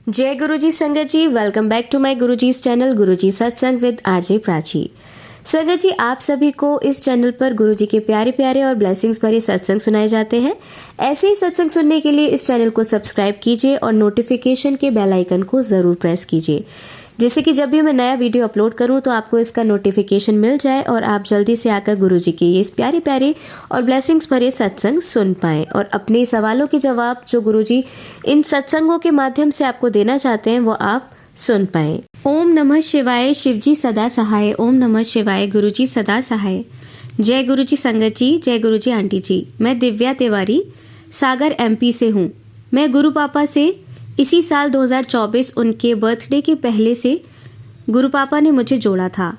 जय गुरुजी संगत जी, welcome back to my Guruji's channel Guruji Satsang with RJ Prachi. संगत जी, आप सभी को इस चैनल पर गुरुजी के प्यारे प्यारे और ब्लेसिंग्स भरे सत्संग सुनाए जाते हैं। ऐसे ही सत्संग सुनने के लिए इस चैनल को सब्सक्राइब कीजिए और नोटिफिकेशन के बेल आइकन को जरूर प्रेस कीजिए, जिससे कि जब भी मैं नया वीडियो अपलोड करूं तो आपको इसका नोटिफिकेशन मिल जाए और आप जल्दी से आकर गुरुजी के ये प्यारे प्यारे और ब्लेसिंग्स भरे सत्संग सुन पाएं और अपने सवालों के जवाब जो गुरुजी इन सत्संगों के माध्यम से आपको देना चाहते हैं वो आप सुन पाएं। ओम नमः शिवाय, शिवजी सदा सहाय। ओम नमः शिवाय, गुरुजी सदा सहाय। जय गुरुजी संगत जी, जय गुरुजी आंटी जी। मैं दिव्या तिवारी सागर एमपी से हूँ। मैं गुरु पापा से इसी साल 2024 उनके बर्थडे के पहले से गुरु पापा ने मुझे जोड़ा था।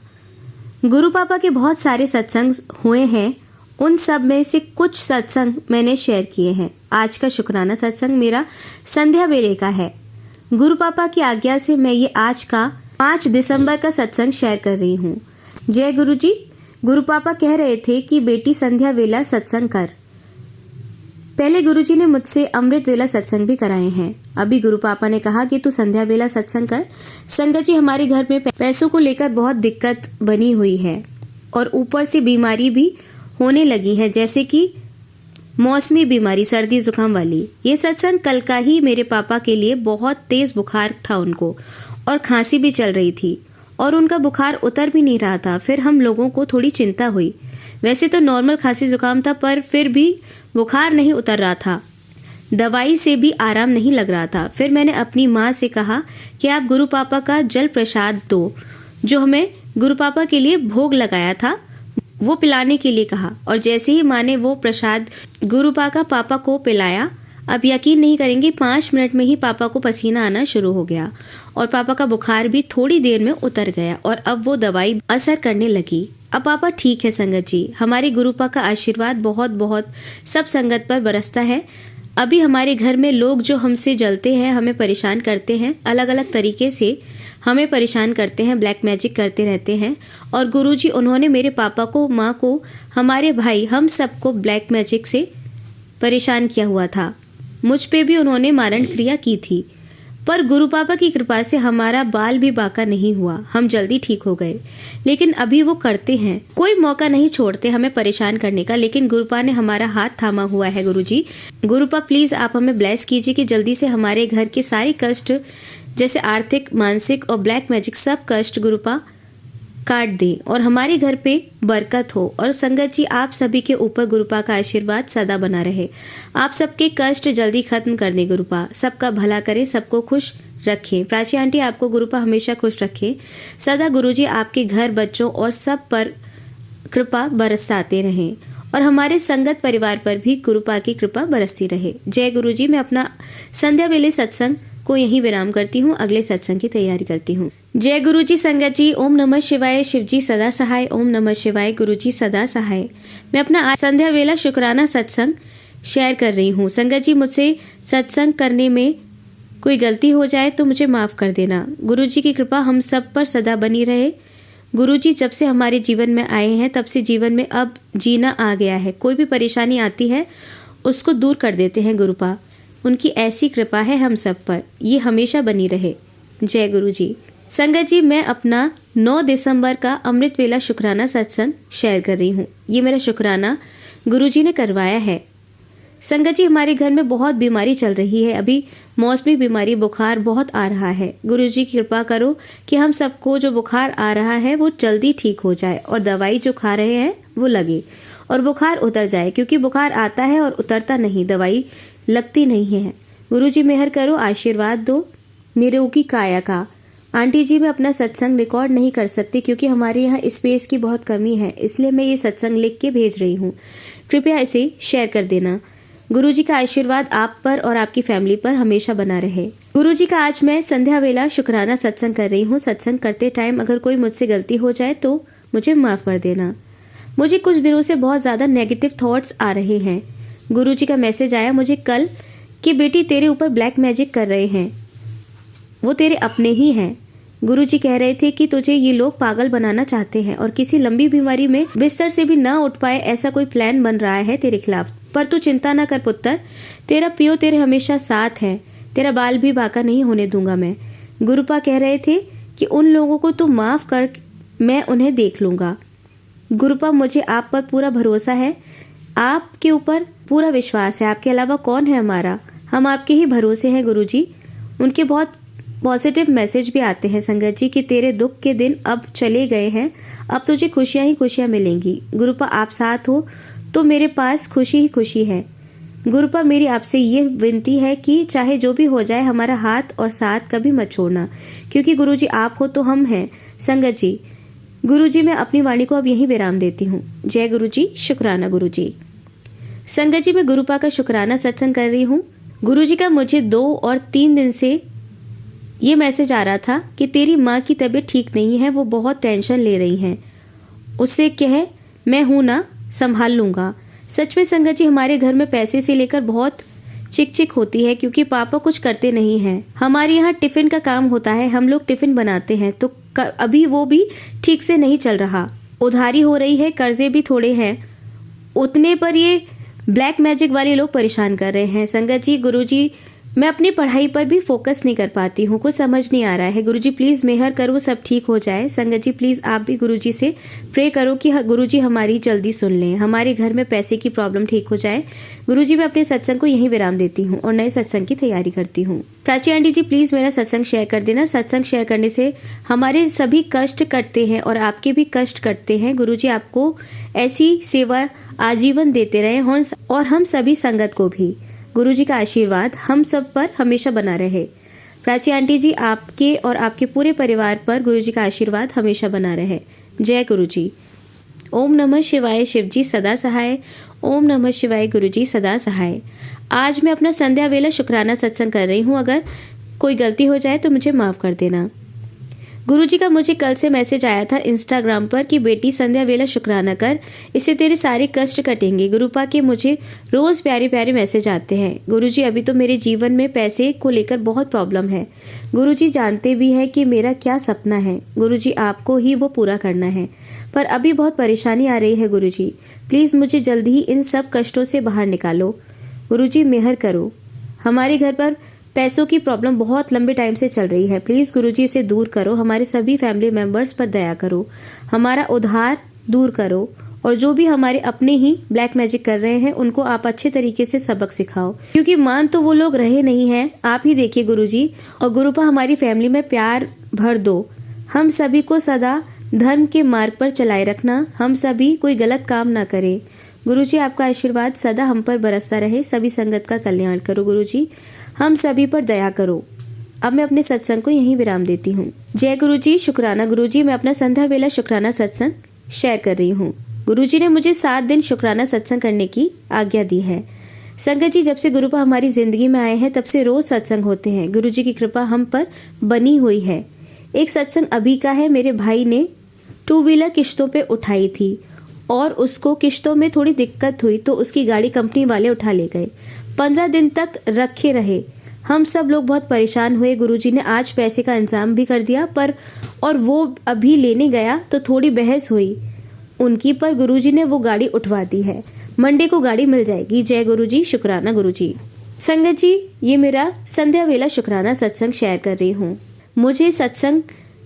गुरु पापा के बहुत सारे सत्संग हुए हैं, उन सब में से कुछ सत्संग मैंने शेयर किए हैं। आज का शुक्राना सत्संग मेरा संध्या वेले का है। गुरु पापा की आज्ञा से मैं ये आज का 5 दिसंबर का सत्संग शेयर कर रही हूँ। जय गुरु जी। गुरु पापा कह रहे थे कि बेटी संध्या वेला सत्संग कर। पहले गुरुजी ने मुझसे अमृत वेला सत्संग भी कराए हैं। अभी गुरु पापा ने कहा कि तू संध्या वेला सत्संग कर। संगत जी, हमारे घर में पैसों को लेकर बहुत दिक्कत बनी हुई है और ऊपर से बीमारी भी होने लगी है, जैसे कि मौसमी बीमारी, सर्दी जुकाम वाली। ये सत्संग कल का ही मेरे पापा के लिए बहुत तेज बुखार था उनको, और खांसी भी चल रही थी और उनका बुखार उतर भी नहीं रहा था। फिर हम लोगों को थोड़ी चिंता हुई। वैसे तो नॉर्मल खांसी जुकाम था, पर फिर भी बुखार नहीं उतर रहा था। दवाई से भी आराम नहीं लग रहा था। फिर मैंने अपनी माँ से कहा कि आप गुरु पापा का जल प्रसाद दो, जो हमें गुरु पापा के लिए भोग लगाया था वो पिलाने के लिए कहा। और जैसे ही माँ ने वो प्रसाद गुरु पापा को पिलाया, अब यकीन नहीं करेंगे 5 मिनट में ही पापा को पसीना आना शुरू हो गया और पापा का बुखार भी थोड़ी देर में उतर गया और अब वो दवाई असर करने लगी। अब पापा ठीक है। संगत जी, हमारे गुरुपा का आशीर्वाद बहुत बहुत सब संगत पर बरसता है। अभी हमारे घर में लोग जो हमसे जलते हैं, हमें परेशान करते हैं, अलग अलग तरीके से हमें परेशान करते हैं, ब्लैक मैजिक करते रहते हैं। और गुरुजी उन्होंने मेरे पापा को, माँ को, हमारे भाई, हम सबको ब्लैक मैजिक से परेशान किया हुआ था। मुझ पे भी उन्होंने मारण क्रिया की थी, पर गुरु पापा की कृपा से हमारा बाल भी बांका नहीं हुआ, हम जल्दी ठीक हो गए। लेकिन अभी वो करते हैं, कोई मौका नहीं छोड़ते हमें परेशान करने का। लेकिन गुरुपा ने हमारा हाथ थामा हुआ है। गुरुजी, गुरुपा प्लीज आप हमें ब्लेस कीजिए कि जल्दी से हमारे घर के सारे कष्ट, जैसे आर्थिक, मानसिक और ब्लैक मैजिक, सब कष्ट गुरुपा काट दे और हमारे घर पे बरकत हो। और संगत जी, आप सभी के ऊपर गुरुपा का आशीर्वाद सदा बना रहे। आप सबके कष्ट जल्दी खत्म कर दे गुरुपा, सबका भला करे, सबको खुश रखें। प्राची आंटी, आपको गुरुपा हमेशा खुश रखे सदा। गुरुजी आपके घर, बच्चों और सब पर कृपा बरसाते रहें और हमारे संगत परिवार पर भी गुरुपा की कृपा बरसती रहे। जय गुरुजी। मैं अपना संध्या वेले सत्संग को यहीं विराम करती हूँ, अगले सत्संग की तैयारी करती हूँ। जय गुरुजी संगत जी। ओम नमः शिवाय, शिवजी सदा सहाय। ओम नमः शिवाय, गुरुजी सदा सहाय। मैं अपना संध्या वेला शुक्राना सत्संग शेयर कर रही हूँ। संगत जी, मुझसे सत्संग करने में कोई गलती हो जाए तो मुझे माफ कर देना। गुरुजी की कृपा हम सब पर सदा बनी रहे। गुरुजी जब से हमारे जीवन में आए हैं तब से जीवन में अब जीना आ गया है। कोई भी परेशानी आती है उसको दूर कर देते हैं गुरुपा। उनकी ऐसी कृपा है हम सब पर, ये हमेशा बनी रहे। जय गुरुजी। संगत जी, मैं अपना 9 दिसंबर का अमृत वेला शुक्राना सत्संग शेयर कर रही हूँ। ये मेरा शुक्राना गुरुजी ने करवाया है। संगत जी, हमारे घर में बहुत बीमारी चल रही है। अभी मौसमी बीमारी, बुखार बहुत आ रहा है। गुरुजी की कृपा करो कि हम सबको जो बुखार आ रहा है वो जल्दी ठीक हो जाए और दवाई जो खा रहे हैं वो लगे और बुखार उतर जाए, क्योंकि बुखार आता है और उतरता नहीं, दवाई लगती नहीं है। गुरुजी मेहर करो, आशीर्वाद दो निरोगी काया का। आंटी जी, मैं अपना सत्संग रिकॉर्ड नहीं कर सकती क्योंकि हमारे यहाँ स्पेस की बहुत कमी है, इसलिए मैं ये सत्संग लिख के भेज रही हूँ। कृपया इसे शेयर कर देना। गुरुजी का आशीर्वाद आप पर और आपकी फैमिली पर हमेशा बना रहे। गुरुजी का आज मैं संध्या वेला शुक्राना सत्संग कर रही हूँ। सत्संग करते टाइम अगर कोई मुझसे गलती हो जाए तो मुझे माफ कर देना। मुझे कुछ दिनों से बहुत ज्यादा नेगेटिव थॉट्स आ रहे हैं। गुरुजी का मैसेज आया मुझे कल कि बेटी तेरे ऊपर ब्लैक मैजिक कर रहे हैं, वो तेरे अपने ही हैं। गुरुजी कह रहे थे कि तुझे ये लोग पागल बनाना चाहते हैं और किसी लंबी बीमारी में बिस्तर से भी ना उठ पाए, ऐसा कोई प्लान बन रहा है तेरे खिलाफ। पर तू चिंता ना कर पुत्र, तेरा पियो तेरे हमेशा साथ है। तेरा बाल भी बांका नहीं होने दूंगा मैं। गुरुपा कह रहे थे कि उन लोगों को तू माफ कर, मैं उन्हें देख लूंगा। गुरुपा मुझे आप पर पूरा भरोसा है, आपके ऊपर पूरा विश्वास है, आपके अलावा कौन है हमारा, हम आपके ही भरोसे हैं गुरुजी। उनके बहुत पॉजिटिव मैसेज भी आते हैं संगत जी कि तेरे दुख के दिन अब चले गए हैं, अब तुझे खुशियां ही खुशियां मिलेंगी। गुरुपा आप साथ हो तो मेरे पास खुशी ही खुशी है। गुरुपा मेरी आपसे ये विनती है कि चाहे जो भी हो जाए हमारा हाथ और साथ कभी मत छोड़ना, क्योंकि गुरुजी आप हो तो हम हैं। संगत जी, गुरुजी मैं अपनी वाणी को अब यहीं विराम देती हूँ। जय गुरुजी, शुक्राना गुरुजी। संगत जी, मैं गुरुपा का शुक्राना सत्संग कर रही हूँ। गुरुजी का मुझे 2 और 3 दिन से ये मैसेज आ रहा था कि तेरी माँ की तबीयत ठीक नहीं है, वो बहुत टेंशन ले रही हैं, उससे कह मैं हूं ना, संभाल लूंगा। सच में संगत जी, हमारे घर में पैसे से लेकर बहुत चिक चिक होती है, क्योंकि पापा कुछ करते नहीं हैं। हमारे यहाँ टिफिन का काम होता है, हम लोग टिफिन बनाते हैं, तो अभी वो भी ठीक से नहीं चल रहा, उधारी हो रही है, कर्जे भी थोड़े हैं, उतने पर ये ब्लैक मैजिक वाले लोग परेशान कर रहे हैं। संगत जी, गुरुजी मैं अपनी पढ़ाई पर भी फोकस नहीं कर पाती हूँ, कुछ समझ नहीं आ रहा है। गुरुजी प्लीज मेहर करो, सब ठीक हो जाए। संगत जी प्लीज आप भी गुरुजी से प्रे करो कि गुरुजी हमारी जल्दी सुन लें, हमारे घर में पैसे की प्रॉब्लम ठीक हो जाए। गुरुजी मैं अपने सत्संग को यहीं विराम देती हूँ और नए सत्संग की तैयारी करती हूँ। प्राची आंटी जी प्लीज मेरा सत्संग शेयर कर देना। सत्संग शेयर करने से हमारे सभी कष्ट कटते हैं और आपके भी कष्ट कटते हैं। गुरुजी आपको ऐसी सेवा आजीवन देते रहे और हम सभी संगत को भी गुरुजी का आशीर्वाद हम सब पर हमेशा बना रहे। प्राची आंटी जी, आपके और आपके पूरे परिवार पर गुरुजी का आशीर्वाद हमेशा बना रहे। जय गुरुजी। ओम नमः शिवाय, शिवजी सदा सहाय। ओम नमः शिवाय, गुरुजी सदा सहाय। आज मैं अपना संध्या वेला शुक्राना सत्संग कर रही हूँ, अगर कोई गलती हो जाए तो मुझे माफ कर देना। गुरुजी का मुझे कल से मैसेज आया था इंस्टाग्राम पर कि बेटी संध्या वेला शुक्राना कर, इससे तेरे सारे कष्ट कटेंगे। गुरुपा के मुझे रोज प्यारे प्यारे मैसेज आते हैं। गुरुजी अभी तो मेरे जीवन में पैसे को लेकर बहुत प्रॉब्लम है। गुरुजी जानते भी हैं कि मेरा क्या सपना है, गुरुजी आपको ही वो पूरा करना है, पर अभी बहुत परेशानी आ रही है। गुरुजी प्लीज मुझे जल्दी ही इन सब कष्टों से बाहर निकालो। गुरुजी मेहर करो, हमारे घर पर पैसों की प्रॉब्लम बहुत लंबे टाइम से चल रही है, प्लीज गुरुजी इसे दूर करो। हमारे सभी फैमिली मेंबर्स पर दया करो, हमारा उधार दूर करो, और जो भी हमारे अपने ही ब्लैक मैजिक कर रहे हैं उनको आप अच्छे तरीके से सबक सिखाओ, क्योंकि मान तो वो लोग रहे नहीं हैं। आप ही देखिए गुरुजी, और गुरुपा हमारी फैमिली में प्यार भर दो, हम सभी को सदा धर्म के मार्ग पर चलाए रखना, हम सभी कोई गलत काम ना करें। गुरुजी आपका आशीर्वाद सदा हम पर बरसता रहे, सभी संगत का कल्याण करो। गुरुजी हम सभी पर दया करो। अब मैं अपने सत्संग को यहीं विराम देती हूँ। जय गुरुजी, शुक्राना गुरुजी। मैं अपना संध्या वेला शुक्राना सत्संग शेयर कर रही हूँ। गुरुजी ने मुझे 7 दिन शुक्राना सत्संग करने की आज्ञा दी है। संगत जी, जब से गुरुपा हमारी जिंदगी में आए हैं तब से रोज सत्संग होते हैं। गुरुजी की कृपा हम पर बनी हुई है। एक सत्संग अभी का है, मेरे भाई ने 2 व्हीलर किश्तों पे उठाई थी और उसको किश्तों में थोड़ी दिक्कत हुई तो उसकी गाड़ी कंपनी वाले उठा ले गए। 15 दिन तक रखे रहे, हम सब लोग बहुत परेशान हुए। गुरुजी ने आज पैसे का इंतजाम भी कर दिया, पर और वो अभी लेने गया तो थोड़ी बहस हुई उनकी, पर गुरुजी ने वो गाड़ी उठवा दी है। मंडे को गाड़ी मिल जाएगी। जय गुरुजी, शुक्राना गुरुजी। संगत जी, ये मेरा संध्या वेला शुक्राना सत्संग शेयर कर रही हूँ। मुझे सत्संग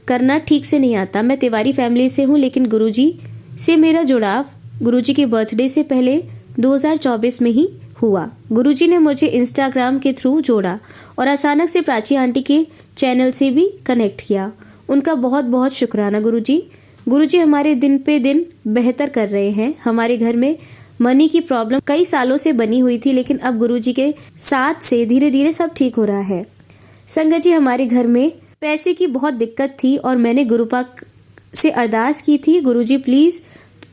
करना ठीक से नहीं आता, मैं तिवारी फैमिली से हूँ, लेकिन गुरुजी से मेरा जुड़ाव गुरुजी के बर्थडे से पहले 2024 में ही हुआ। गुरुजी ने मुझे इंस्टाग्राम के थ्रू जोड़ा और अचानक से प्राची आंटी के चैनल से भी कनेक्ट किया। उनका बहुत बहुत शुक्राना गुरुजी। गुरुजी हमारे दिन पे दिन बेहतर कर रहे हैं। हमारे घर में मनी की प्रॉब्लम कई सालों से बनी हुई थी, लेकिन अब गुरुजी के साथ से धीरे धीरे सब ठीक हो रहा है। संगत जी, हमारे घर में पैसे की बहुत दिक्कत थी और मैंने गुरुपा से अरदास की थी, गुरुजी प्लीज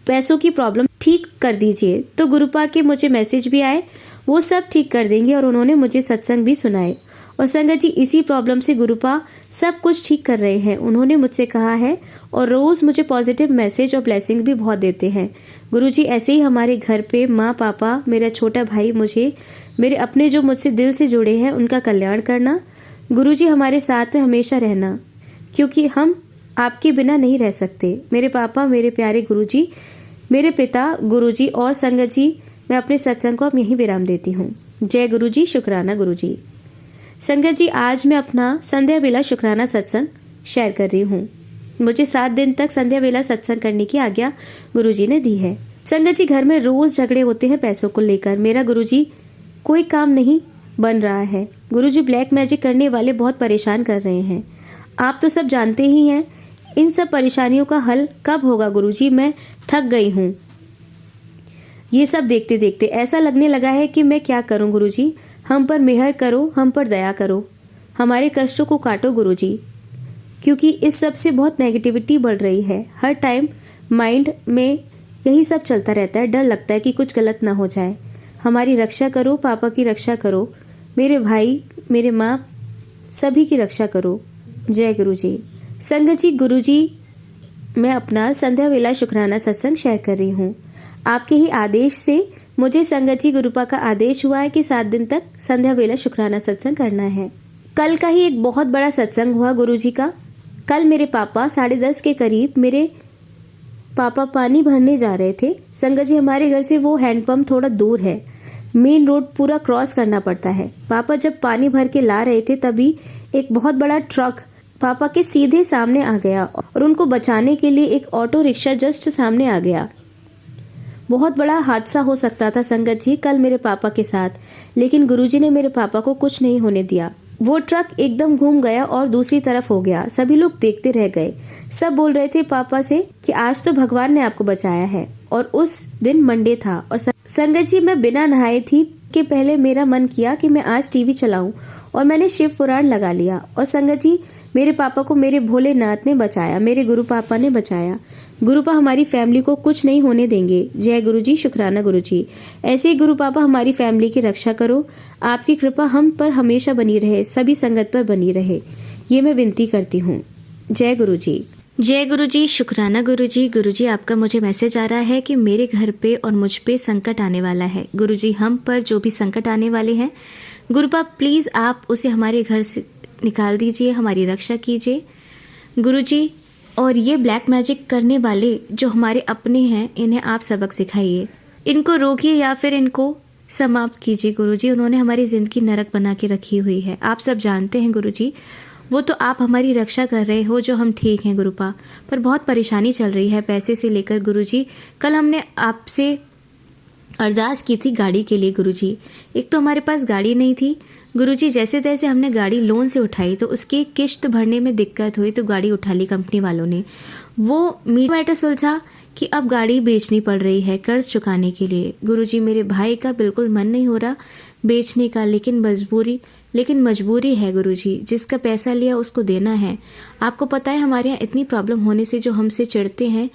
पैसों की प्रॉब्लम ठीक कर दीजिए। तो गुरुपा के मुझे मैसेज भी आए, वो सब ठीक कर देंगे, और उन्होंने मुझे सत्संग भी सुनाए। और संगत जी, इसी प्रॉब्लम से गुरुपा सब कुछ ठीक कर रहे हैं, उन्होंने मुझसे कहा है, और रोज मुझे पॉजिटिव मैसेज और ब्लेसिंग भी बहुत देते हैं। गुरुजी ऐसे ही हमारे घर पे माँ, पापा, मेरा छोटा भाई, मुझे मेरे अपने जो मुझसे दिल से जुड़े हैं उनका कल्याण करना। गुरुजी हमारे साथ में हमेशा रहना, क्योंकि हम आपके बिना नहीं रह सकते। मेरे पापा, मेरे प्यारे गुरुजी, मेरे पिता गुरुजी और संगत जी, मैं अपने सत्संग को अब यहीं विराम देती हूँ। जय गुरुजी, शुक्राना गुरुजी। संगत जी, आज मैं अपना संध्या वेला शुक्राना सत्संग शेयर कर रही हूँ। मुझे 7 दिन तक संध्या वेला सत्संग करने की आज्ञा गुरुजी ने दी है। संगत जी, घर में रोज झगड़े होते हैं पैसों को लेकर। मेरा गुरुजी कोई काम नहीं बन रहा है। गुरुजी ब्लैक मैजिक करने वाले बहुत परेशान कर रहे हैं। आप तो सब जानते ही हैं। इन सब परेशानियों का हल कब होगा गुरुजी? मैं थक गई हूँ। ये सब देखते देखते ऐसा लगने लगा है कि मैं क्या करूं गुरुजी। हम पर मेहर करो, हम पर दया करो, हमारे कष्टों को काटो गुरुजी, क्योंकि इस सब से बहुत नेगेटिविटी बढ़ रही है। हर टाइम माइंड में यही सब चलता रहता है। डर लगता है कि कुछ गलत ना हो जाए। हमारी रक्षा करो, पापा की रक्षा करो, मेरे भाई, मेरे माँ, सभी की रक्षा करो। जय गुरुजी। संगत जी, गुरुजी, मैं अपना संध्या वेला शुक्राना सत्संग शेयर कर रही हूँ। आपके ही आदेश से मुझे संगत जी गुरुपा का आदेश हुआ है कि 7 दिन तक संध्या वेला शुक्राना सत्संग करना है। कल का ही एक बहुत बड़ा सत्संग हुआ गुरुजी का। कल मेरे पापा 10:30 के करीब मेरे पापा पानी भरने जा रहे थे। संगत जी, हमारे घर से वो हैंडपंप थोड़ा दूर है, मेन रोड पूरा क्रॉस करना पड़ता है। पापा जब पानी भर के ला रहे थे तभी एक बहुत बड़ा ट्रक पापा के सीधे सामने आ गया और उनको बचाने के लिए एक ऑटो रिक्शा जस्ट सामने आ गया। बहुत बड़ा हादसा हो सकता था संगत जी कल मेरे पापा के साथ, लेकिन गुरुजी ने मेरे पापा को कुछ नहीं होने दिया। वो ट्रक एकदम घूम गया और दूसरी तरफ हो गया। सभी लोग देखते रह गए। सब बोल रहे थे पापा से कि आज तो भगवान ने आपको बचाया है। और उस दिन मंडे था और संगत जी, मैं बिना नहाए थी कि पहले मेरा मन किया कि मैं आज टीवी चलाऊं और मैंने शिव पुराण लगा लिया। और संगत जी, मेरे पापा को मेरे भोलेनाथ ने बचाया, मेरे गुरु पापा ने बचाया। गुरुपा हमारी फैमिली को कुछ नहीं होने देंगे। जय गुरुजी, शुक्राना गुरुजी। ऐसे ही गुरु पापा हमारी फैमिली की रक्षा करो। आपकी कृपा हम पर हमेशा बनी रहे, सभी संगत पर बनी रहे, ये मैं विनती करती हूँ। जय गुरुजी। जय गुरुजी, शुक्राना गुरुजी। गुरुजी, आपका मुझे मैसेज आ रहा है कि मेरे घर पे और मुझ पे संकट आने वाला है। गुरुजी, हम पर जो भी संकट आने वाले हैं गुरुपा प्लीज़ आप उसे हमारे घर से निकाल दीजिए, हमारी रक्षा कीजिए गुरुजी। और ये ब्लैक मैजिक करने वाले जो हमारे अपने हैं, इन्हें आप सबक सिखाइए, इनको रोकिए या फिर इनको समाप्त कीजिए गुरुजी। उन्होंने हमारी ज़िंदगी नरक बना के रखी हुई है। आप सब जानते हैं गुरुजी, वो तो आप हमारी रक्षा कर रहे हो जो हम ठीक हैं गुरुपा, पर बहुत परेशानी चल रही है पैसे से लेकर गुरुजी। कल हमने आपसे अरदास की थी गाड़ी के लिए गुरुजी। एक तो हमारे पास गाड़ी नहीं थी गुरुजी, जैसे तैसे हमने गाड़ी लोन से उठाई तो उसकी किश्त भरने में दिक्कत हुई तो गाड़ी उठा ली कंपनी वालों ने। वो मैटर सुलझा कि अब गाड़ी बेचनी पड़ रही है कर्ज चुकाने के लिए। गुरुजी, मेरे भाई का बिल्कुल मन नहीं हो रहा बेचने का, लेकिन मजबूरी है गुरुजी। जिसका पैसा लिया उसको देना है। आपको पता है हमारे यहाँ इतनी प्रॉब्लम होने से जो हमसे चिढ़ते हैं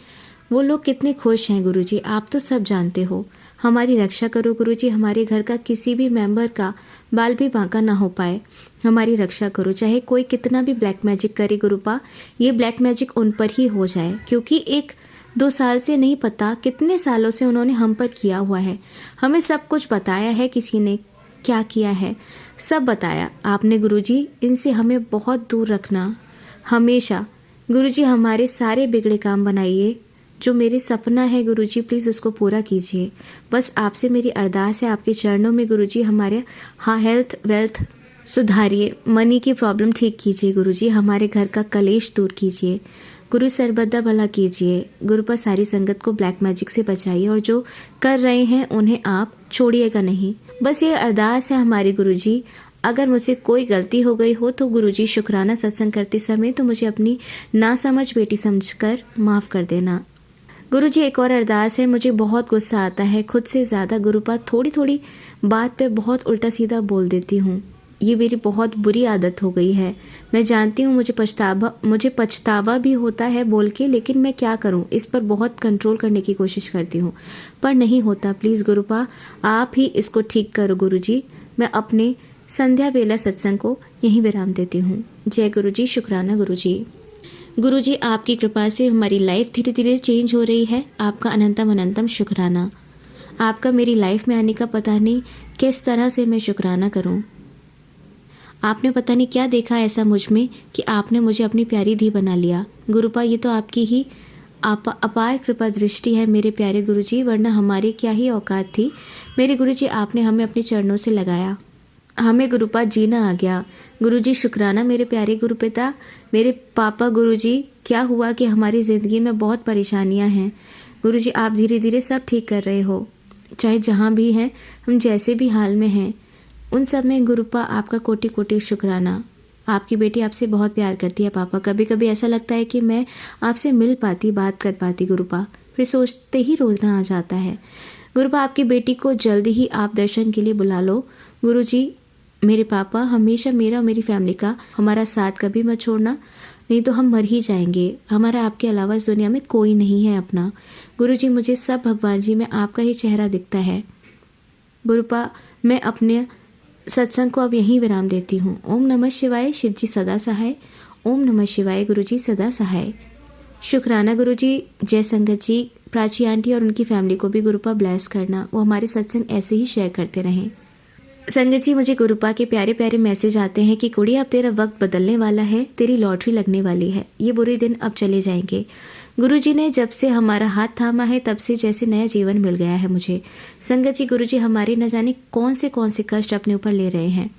वो लोग कितने खुश हैं गुरुजी, आप तो सब जानते हो। हमारी रक्षा करो गुरुजी, हमारे घर का किसी भी मेंबर का बाल भी बांका ना हो पाए, हमारी रक्षा करो। चाहे कोई कितना भी ब्लैक मैजिक करे गुरुपा, ये ब्लैक मैजिक उन पर ही हो जाए, क्योंकि 1-2 साल से नहीं पता कितने सालों से उन्होंने हम पर किया हुआ है। हमें सब कुछ बताया है, किसी ने क्या किया है सब बताया आपने गुरुजी। इनसे हमें बहुत दूर रखना हमेशा गुरुजी। हमारे सारे बिगड़े काम बनाइए। जो मेरे सपना है गुरुजी प्लीज़ उसको पूरा कीजिए। बस आपसे मेरी अरदास है आपके चरणों में गुरुजी। हमारे हेल्थ वेल्थ सुधारिए, मनी की प्रॉब्लम ठीक कीजिए गुरुजी। हमारे घर का कलेश दूर कीजिए गुरु, सरबद्दा भला कीजिए गुरु। पर सारी संगत को ब्लैक मैजिक से बचाइए और जो कर रहे हैं उन्हें आप छोड़िएगा नहीं। बस ये अरदास है हमारी गुरुजी। अगर मुझसे कोई गलती हो गई हो तो गुरुजी शुक्राना सत्संग करते समय तो मुझे अपनी नासमझ बेटी समझकर माफ़ कर देना गुरुजी। एक और अरदास है, मुझे बहुत गुस्सा आता है खुद से ज़्यादा गुरुपा, थोड़ी थोड़ी बात पे बहुत उल्टा सीधा बोल देती हूँ। ये मेरी बहुत बुरी आदत हो गई है। मैं जानती हूँ मुझे पछतावा भी होता है बोल के, लेकिन मैं क्या करूँ, इस पर बहुत कंट्रोल करने की कोशिश करती हूँ पर नहीं होता। प्लीज़ गुरुपा आप ही इसको ठीक करो गुरुजी। मैं अपने संध्या वेला सत्संग को यहीं विराम देती हूँ। जय गुरुजी, शुक्राना गुरुजी। गुरुजी, आपकी कृपा से हमारी लाइफ धीरे धीरे चेंज हो रही है। आपका अनंतम अनंतम शुक्राना। आपका मेरी लाइफ में आने का पता नहीं किस तरह से मैं शुक्राना करूं। आपने पता नहीं क्या देखा ऐसा मुझ में कि आपने मुझे अपनी प्यारी धी बना लिया गुरुपा। ये तो आपकी ही अपार कृपा दृष्टि है मेरे प्यारे गुरुजी, वरना हमारी क्या ही औकात थी। मेरे गुरुजी, आपने हमें अपने चरणों से लगाया। हमें गुरुपा जीना आ गया। गुरुजी शुक्राना मेरे प्यारे गुरुपिता। मेरे पापा गुरुजी, क्या हुआ कि हमारी ज़िंदगी में बहुत परेशानियां हैं। गुरुजी आप धीरे धीरे सब ठीक कर रहे हो। चाहे जहाँ भी हैं, हम जैसे भी हाल में हैं, उन सब में गुरुपा आपका कोटि कोटि शुक्राना। आपकी बेटी आपसे बहुत प्यार करती है पापा। कभी कभी ऐसा लगता है कि मैं आपसे मिल पाती, बात कर पाती गुरुपा, फिर सोचते ही रोना आ जाता है। गुरुपा आपकी बेटी को जल्दी ही आप दर्शन के लिए बुला लो। गुरुजी मेरे पापा, हमेशा मेरा और मेरी फैमिली का हमारा साथ कभी मत छोड़ना, नहीं तो हम मर ही जाएंगे। हमारा आपके अलावा इस दुनिया में कोई नहीं है अपना। गुरुजी मुझे सब भगवान जी में आपका ही चेहरा दिखता है। गुरुपा मैं अपने सत्संग को अब यहीं विराम देती हूँ। ओम नमः शिवाय। शिवजी सदा सहाय। ओम नमः शिवाय। गुरुजी सदा सहाय। शुक्राना गुरुजी। जय संगत जी। प्राची आंटी और उनकी फैमिली को भी गुरुपा ब्लेस करना, वो हमारे सत्संग ऐसे ही शेयर करते रहें। संगत जी मुझे गुरुपा के प्यारे प्यारे मैसेज आते हैं कि कुड़ी अब तेरा वक्त बदलने वाला है, तेरी लॉटरी लगने वाली है, ये बुरे दिन अब चले जाएंगे। गुरुजी ने जब से हमारा हाथ थामा है तब से जैसे नया जीवन मिल गया है मुझे। संगत जी गुरुजी हमारे न जाने कौन से कष्ट अपने ऊपर ले रहे हैं,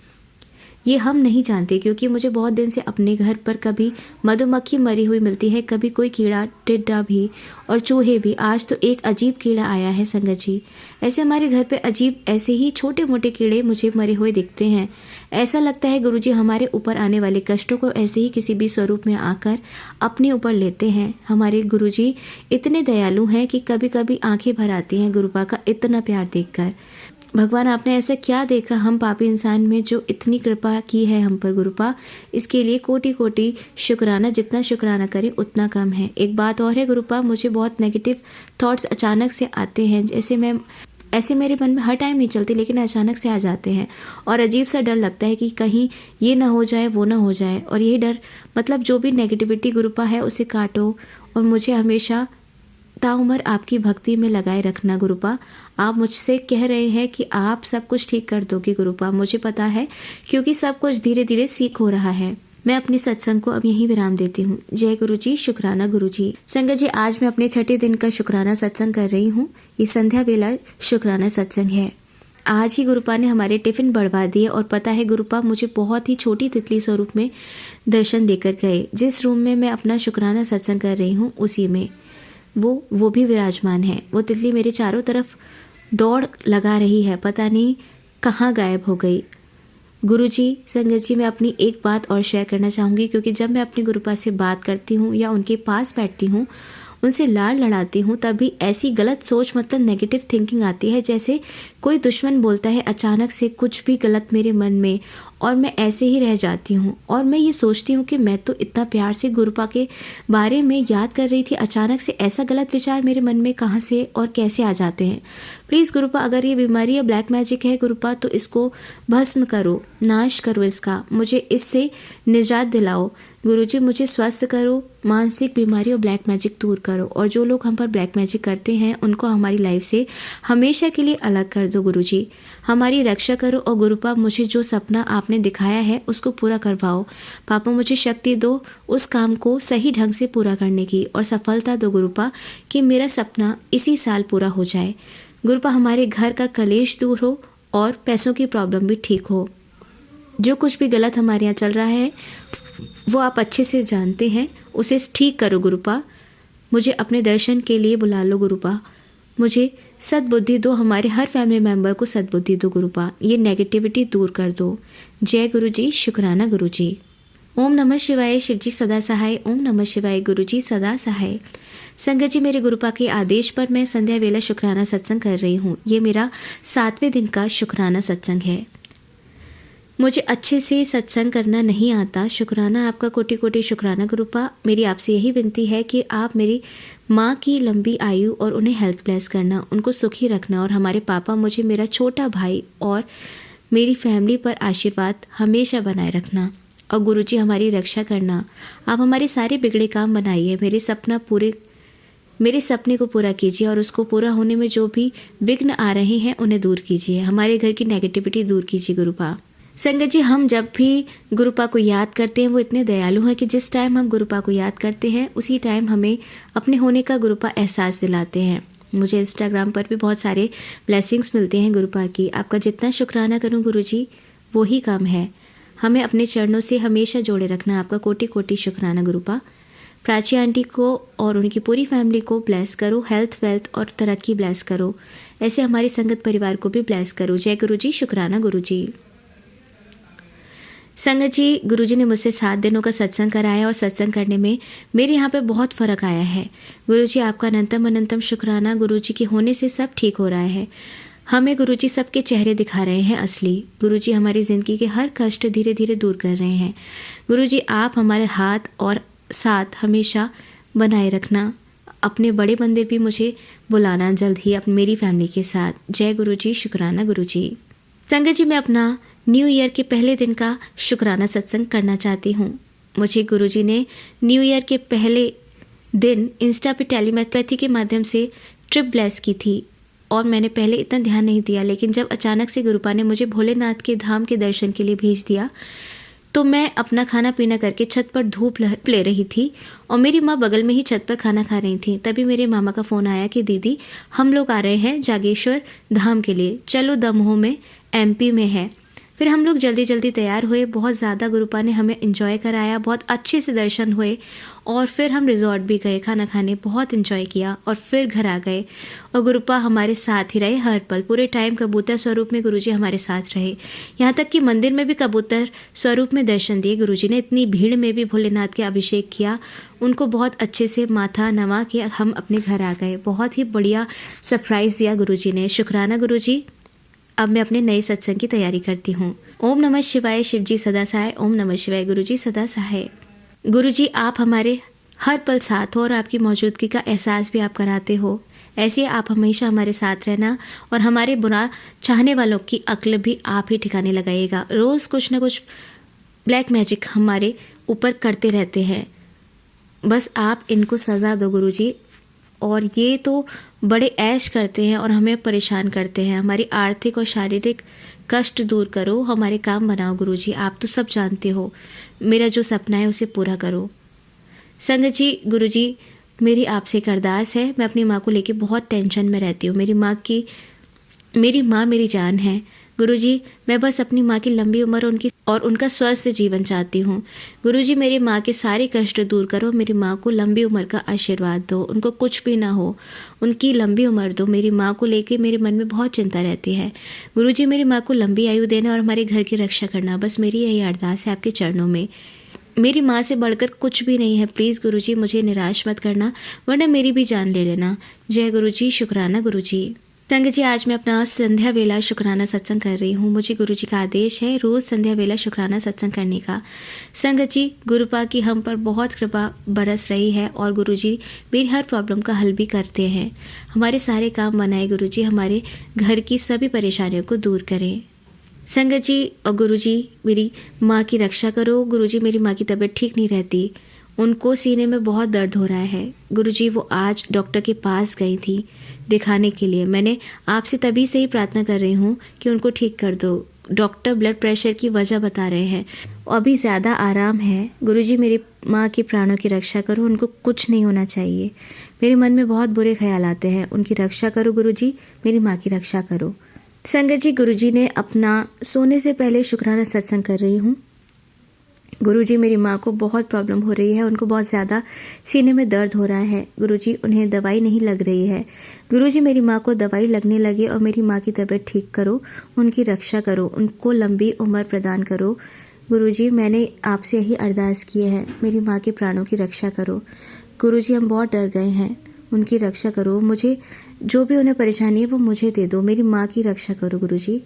ये हम नहीं जानते, क्योंकि मुझे बहुत दिन से अपने घर पर कभी मधुमक्खी मरी हुई मिलती है, कभी कोई कीड़ा, टिड्डा भी और चूहे भी। आज तो एक अजीब कीड़ा आया है संगत जी। ऐसे हमारे घर पे अजीब ऐसे ही छोटे मोटे कीड़े मुझे मरे हुए दिखते हैं। ऐसा लगता है गुरुजी हमारे ऊपर आने वाले कष्टों को ऐसे ही किसी भी स्वरूप में आकर अपने ऊपर लेते हैं। हमारे गुरुजी इतने दयालु हैं कि कभी कभी आंखें भर आती हैं गुरुपा का इतना प्यार देखकर। भगवान आपने ऐसा क्या देखा हम पापी इंसान में जो इतनी कृपा की है हम पर गुरुपा, इसके लिए कोटि कोटि शुक्राना। जितना शुक्राना करें उतना कम है। एक बात और है गुरुपा, मुझे बहुत नेगेटिव थॉट्स अचानक से आते हैं, ऐसे मेरे मन में हर टाइम नहीं चलते, लेकिन अचानक से आ जाते हैं और अजीब सा डर लगता है कि कहीं ये ना हो जाए, वो ना हो जाए। और यही डर, मतलब जो भी नेगेटिविटी गुरुपा है उसे काटो और मुझे हमेशा ताउम्र आपकी भक्ति में लगाए रखना गुरुपा। आप मुझसे कह रहे हैं कि आप सब कुछ ठीक कर दोगे गुरुपा, मुझे पता है, क्योंकि सब कुछ धीरे धीरे सीख हो रहा है। मैं अपने सत्संग को अब यहीं विराम देती हूँ। जय गुरुजी। शुक्राना गुरुजी। संगत जी आज मैं अपने छठे दिन का शुक्राना सत्संग कर रही हूँ। ये संध्या बेला शुक्राना सत्संग है। आज ही गुरुपा ने हमारे टिफ़िन बढ़वा दिए और पता है गुरुपा मुझे बहुत ही छोटी तितली स्वरूप में दर्शन देकर गए। जिस रूम में मैं अपना शुक्राना सत्संग कर रही हूँ उसी में वो भी विराजमान है। वो तितली मेरे चारों तरफ दौड़ लगा रही है, पता नहीं कहाँ गायब हो गई। गुरुजी, संगत जी मैं अपनी एक बात और शेयर करना चाहूँगी, क्योंकि जब मैं अपनी गुरुपा से बात करती हूँ या उनके पास बैठती हूँ, उनसे लाड़ लड़ाती हूँ, तभी ऐसी गलत सोच, मतलब नेगेटिव थिंकिंग आती है, जैसे कोई दुश्मन बोलता है अचानक से कुछ भी गलत मेरे मन में, और मैं ऐसे ही रह जाती हूँ। और मैं ये सोचती हूँ कि मैं तो इतना प्यार से गुरुपा के बारे में याद कर रही थी, अचानक से ऐसा गलत विचार मेरे मन में कहाँ से और कैसे आ जाते हैं। प्लीज़ गुरुपा, अगर ये बीमारी या ब्लैक मैजिक है गुरुपा, तो इसको भस्म करो, नाश करो इसका, मुझे इससे निजात दिलाओ। गुरुजी मुझे स्वस्थ करो, मानसिक बीमारी और ब्लैक मैजिक दूर करो, और जो लोग हम पर ब्लैक मैजिक करते हैं उनको हमारी लाइफ से हमेशा के लिए अलग कर दो गुरुजी। हमारी रक्षा करो, और गुरुपा मुझे जो सपना आपने दिखाया है उसको पूरा करवाओ। पापा मुझे शक्ति दो उस काम को सही ढंग से पूरा करने की, और सफलता दो गुरुपा कि मेरा सपना इसी साल पूरा हो जाए। गुरुपा हमारे घर का कलेश दूर हो और पैसों की प्रॉब्लम भी ठीक हो। जो कुछ भी गलत हमारे यहाँ चल रहा है वो आप अच्छे से जानते हैं, उसे ठीक करो गुरुपा। मुझे अपने दर्शन के लिए बुला लो गुरुपा। मुझे सद्बुद्धि दो, हमारे हर फैमिली मेम्बर को सद्बुद्धि दो गुरुपा। ये नेगेटिविटी दूर कर दो। जय गुरुजी। शुक्राना गुरुजी। ओम नमः शिवाय। शिवजी सदा सहाय। ओम नमः शिवाय। गुरुजी सदा सहाय। संगत जी मेरे गुरुपा के आदेश पर मैं संध्या वेला शुक्राना सत्संग कर रही हूँ। ये मेरा 7वें दिन का शुक्राना सत्संग है। मुझे अच्छे से सत्संग करना नहीं आता। शुक्राना आपका कोटि कोटि शुक्राना गुरुपा। मेरी आपसे यही विनती है कि आप मेरी माँ की लंबी आयु और उन्हें हेल्थ ब्लेस करना, उनको सुखी रखना, और हमारे पापा, मुझे, मेरा छोटा भाई और मेरी फैमिली पर आशीर्वाद हमेशा बनाए रखना। और गुरुजी हमारी रक्षा करना। आप हमारे सारे बिगड़े काम बनाइए, मेरे सपने को पूरा कीजिए, और उसको पूरा होने में जो भी विघ्न आ रहे हैं उन्हें दूर कीजिए। हमारे घर की नेगेटिविटी दूर कीजिए गुरुपा। संगत जी हम जब भी गुरुपा को याद करते हैं वो इतने दयालु हैं कि जिस टाइम हम गुरुपा को याद करते हैं उसी टाइम हमें अपने होने का गुरुपा एहसास दिलाते हैं। मुझे इंस्टाग्राम पर भी बहुत सारे ब्लेसिंग्स मिलते हैं गुरुपा की। आपका जितना शुक्राना करूं गुरुजी वो ही काम है। हमें अपने चरणों से हमेशा जोड़े रखना। आपका कोटि कोटि शुक्राना गुरुपा। प्राची आंटी को और उनकी पूरी फैमिली को ब्लेस करो, हेल्थ वेल्थ और तरक्की ब्लेस करो। ऐसे हमारी संगत परिवार को भी ब्लेस करो। जय गुरु जी, शुक्राना गुरु जी। संगत जी, गुरुजी ने मुझसे 7 दिनों का सत्संग कराया और सत्संग करने में मेरे यहाँ पे बहुत फ़र्क आया है। गुरुजी आपका अनंतम अनंतम शुक्राना। गुरुजी के होने से सब ठीक हो रहा है। हमें गुरुजी सबके चेहरे दिखा रहे हैं असली। गुरुजी हमारी ज़िंदगी के हर कष्ट धीरे धीरे दूर कर रहे हैं। गुरुजी आप हमारे हाथ और साथ हमेशा बनाए रखना। अपने बड़े मंदिर भी मुझे बुलाना जल्द ही अपनी मेरी फैमिली के साथ। जय गुरुजी, शुक्राना गुरुजी। संगत जी, मैं अपना न्यू ईयर के पहले दिन का शुक्राना सत्संग करना चाहती हूँ। मुझे गुरुजी ने न्यू ईयर के पहले दिन इंस्टा पे टेलीपैथी के माध्यम से ट्रिप ब्लेस की थी और मैंने पहले इतना ध्यान नहीं दिया, लेकिन जब अचानक से गुरुपा ने मुझे भोलेनाथ के धाम के दर्शन के लिए भेज दिया तो मैं अपना खाना पीना करके छत पर धूप ले रही थी और मेरी माँ बगल में ही छत पर खाना खा रही थी। तभी मेरे मामा का फ़ोन आया कि दीदी हम लोग आ रहे हैं जागेश्वर धाम के लिए, चलो दमोह में MP में है। फिर हम लोग जल्दी जल्दी तैयार हुए। बहुत ज़्यादा गुरुपा ने हमें एंजॉय कराया, बहुत अच्छे से दर्शन हुए और फिर हम रिजॉर्ट भी गए खाना खाने, बहुत एंजॉय किया और फिर घर आ गए। और गुरुपा हमारे साथ ही रहे हर पल, पूरे टाइम कबूतर स्वरूप में गुरुजी हमारे साथ रहे। यहाँ तक कि मंदिर में भी कबूतर स्वरूप में दर्शन दिए गुरुजी ने। इतनी भीड़ में भी भोलेनाथ के अभिषेक किया, उनको बहुत अच्छे से माथा नवा के हम अपने घर आ गए। बहुत ही बढ़िया सरप्राइज़ दिया गुरुजी ने। शुक्राना गुरुजी। अब मैं अपने नए सत्संग की तैयारी करती हूँ। ओम नमः शिवाय, शिवजी सदा सहाय। ओम नमः शिवाय, गुरुजी सदा सहाय। गुरुजी आप हमारे हर पल साथ हो और आपकी मौजूदगी का एहसास भी आप कराते हो। ऐसे आप हमेशा हमारे साथ रहना और हमारे बुरा चाहने वालों की अक्ल भी आप ही ठिकाने लगाइएगा। रोज़ कुछ ना कुछ ब्लैक मैजिक हमारे ऊपर करते रहते हैं, बस आप इनको सज़ा दो गुरुजी। और ये तो बड़े ऐश करते हैं और हमें परेशान करते हैं। हमारी आर्थिक और शारीरिक कष्ट दूर करो, हमारे काम बनाओ गुरुजी। आप तो सब जानते हो, मेरा जो सपना है उसे पूरा करो। संगत जी, गुरुजी मेरी आपसे एक अरदास है। मैं अपनी माँ को लेके बहुत टेंशन में रहती हूँ। मेरी माँ मेरी जान है गुरुजी। मैं बस अपनी माँ की लंबी उम्र और उनका स्वस्थ जीवन चाहती हूँ। गुरुजी मेरी माँ के सारे कष्ट दूर करो। मेरी माँ को लंबी उम्र का आशीर्वाद दो, उनको कुछ भी ना हो, उनकी लंबी उम्र दो। मेरी माँ को लेके मेरे मन में बहुत चिंता रहती है। गुरुजी मेरी माँ को लंबी आयु देना और हमारे घर की रक्षा करना, बस मेरी यही अरदास है आपके चरणों में। मेरी माँ से बढ़कर कुछ भी नहीं है। प्लीज़ गुरुजी मुझे निराश मत करना, वरना मेरी भी जान ले लेना। जय गुरुजी, शुक्राना गुरुजी। संगत जी, आज मैं अपना संध्या वेला शुक्राना सत्संग कर रही हूँ। मुझे गुरुजी का आदेश है रोज़ संध्या वेला शुक्राना सत्संग करने का। संगत जी, गुरुपा की हम पर बहुत कृपा बरस रही है और गुरुजी मेरी हर प्रॉब्लम का हल भी करते हैं। हमारे सारे काम बनाए गुरुजी, हमारे घर की सभी परेशानियों को दूर करें। संगत जी और गुरुजी मेरी माँ की रक्षा करो। गुरुजी मेरी माँ की तबीयत ठीक नहीं रहती, उनको सीने में बहुत दर्द हो रहा है। गुरुजी वो आज डॉक्टर के पास गई थी दिखाने के लिए। मैंने आपसे तभी से ही प्रार्थना कर रही हूँ कि उनको ठीक कर दो। डॉक्टर ब्लड प्रेशर की वजह बता रहे हैं, अभी ज़्यादा आराम है। गुरुजी मेरी माँ के प्राणों की रक्षा करो, उनको कुछ नहीं होना चाहिए। मेरे मन में बहुत बुरे ख्याल आते हैं, उनकी रक्षा करो गुरुजी, मेरी माँ की रक्षा करो। संगत जी, गुरुजी ने अपना सोने से पहले शुक्राना सत्संग कर रही हूँ। गुरुजी मेरी माँ को बहुत प्रॉब्लम हो रही है, उनको बहुत ज़्यादा सीने में दर्द हो रहा है। गुरुजी उन्हें दवाई नहीं लग रही है। गुरुजी मेरी माँ को दवाई लगने लगे और मेरी माँ की तबीयत ठीक करो, उनकी रक्षा करो, उनको लंबी उम्र प्रदान करो। गुरुजी मैंने आपसे यही अरदास की है, मेरी माँ के प्राणों की रक्षा करो। गुरुजी हम बहुत डर गए हैं, उनकी रक्षा करो। मुझे जो भी उन्हें परेशानी है वो मुझे दे दो, मेरी माँ की रक्षा करो गुरुजी,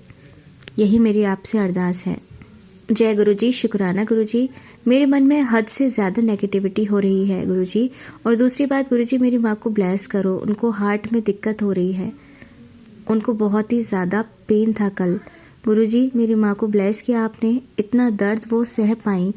यही मेरी आपसे अरदास है। जय गुरुजी, शुक्राना गुरुजी। मेरे मन में हद से ज़्यादा नेगेटिविटी हो रही है गुरुजी। और दूसरी बात गुरुजी, मेरी माँ को ब्लेस करो, उनको हार्ट में दिक्कत हो रही है, उनको बहुत ही ज़्यादा पेन था कल। गुरुजी मेरी माँ को ब्लेस किया आपने, इतना दर्द वो सह पाई,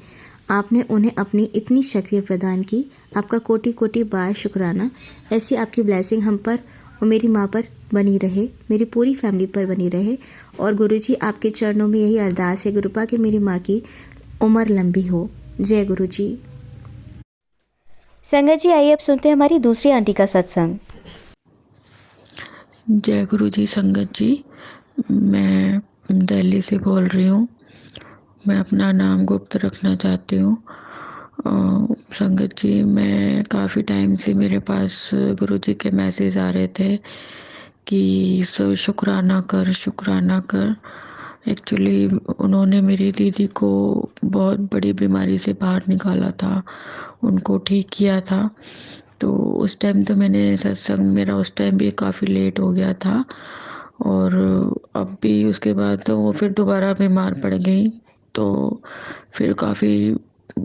आपने उन्हें अपनी इतनी शक्ति प्रदान की। आपका कोटि कोटि बार शुक्राना। ऐसी आपकी ब्लेसिंग हम पर और मेरी माँ पर बनी रहे, मेरी पूरी फैमिली पर बनी रहे। और गुरुजी आपके चरणों में यही अरदास है गुरुपा कि मेरी माँ की उम्र लंबी हो। जय गुरुजी। संगत जी, आइए अब सुनते हैं हमारी दूसरी आंटी का सत्संग। जय गुरुजी। संगत जी, मैं दिल्ली से बोल रही हूँ। मैं अपना नाम गुप्त रखना चाहती हूँ। संगत जी, मैं काफ़ी टाइम से मेरे पास गुरुजी के मैसेज आ रहे थे कि शुक्राना कर, शुक्राना कर। एक्चुअली उन्होंने मेरी दीदी को बहुत बड़ी बीमारी से बाहर निकाला था, उनको ठीक किया था। तो उस टाइम तो मैंने सत्संग, मेरा उस टाइम भी काफ़ी लेट हो गया था। और अब भी उसके बाद तो वो फिर दोबारा बीमार पड़ गई। तो फिर काफ़ी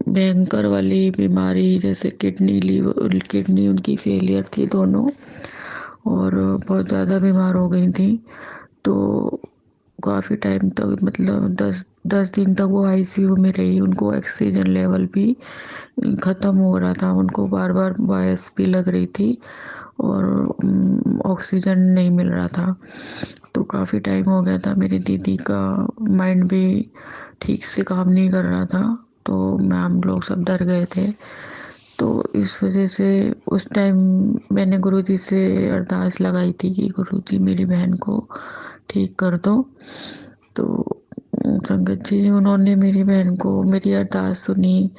भयंकर वाली बीमारी, जैसे किडनी उनकी फेलियर थी दोनों, और बहुत ज़्यादा बीमार हो गई थी। तो काफ़ी टाइम तक, मतलब 10 दिन तक वो आईसीयू में रही। उनको ऑक्सीजन लेवल भी ख़त्म हो रहा था, उनको बार बार वॉइस भी लग रही थी और ऑक्सीजन नहीं मिल रहा था। तो काफ़ी टाइम हो गया था, मेरी दीदी का माइंड भी ठीक से काम नहीं कर रहा था। तो हम लोग सब डर गए थे। तो इस वजह से उस टाइम मैंने गुरुजी से अरदास लगाई थी कि गुरुजी मेरी बहन को ठीक कर दो। तो संगत जी, उन्होंने मेरी बहन को मेरी अरदास सुनी।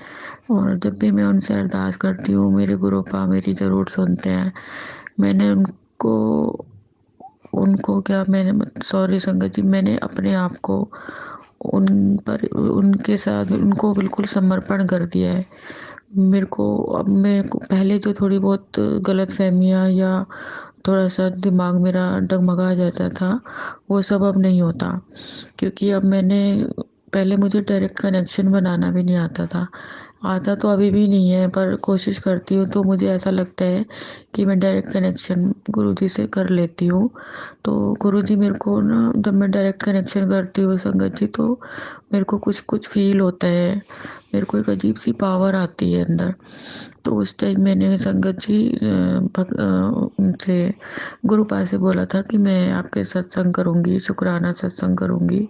और जब भी मैं उनसे अरदास करती हूँ, मेरे गुरुपा मेरी ज़रूर सुनते हैं। मैंने उनको उनको क्या मैंने सॉरी संगत जी, मैंने अपने आप को उन पर, उनके साथ, उनको बिल्कुल समर्पण कर दिया है। मेरे को पहले जो थोड़ी बहुत गलत फहमियाँ या थोड़ा सा दिमाग मेरा डगमगा जाता था, वो सब अब नहीं होता। क्योंकि अब मैंने, पहले मुझे डायरेक्ट कनेक्शन बनाना भी नहीं आता था। आता तो अभी भी नहीं है, पर कोशिश करती हूँ तो मुझे ऐसा लगता है कि मैं डायरेक्ट कनेक्शन गुरुजी से कर लेती हूँ। तो गुरुजी मेरे को ना, जब मैं डायरेक्ट कनेक्शन करती हूँ संगत जी, तो मेरे को कुछ कुछ फील होता है, मेरे को एक अजीब सी पावर आती है अंदर। तो उस टाइम मैंने संगत जी उनसे, गुरुपा से बोला था कि मैं आपके सत्संग करूँगी, शुक्राना सत्संग करूँगी,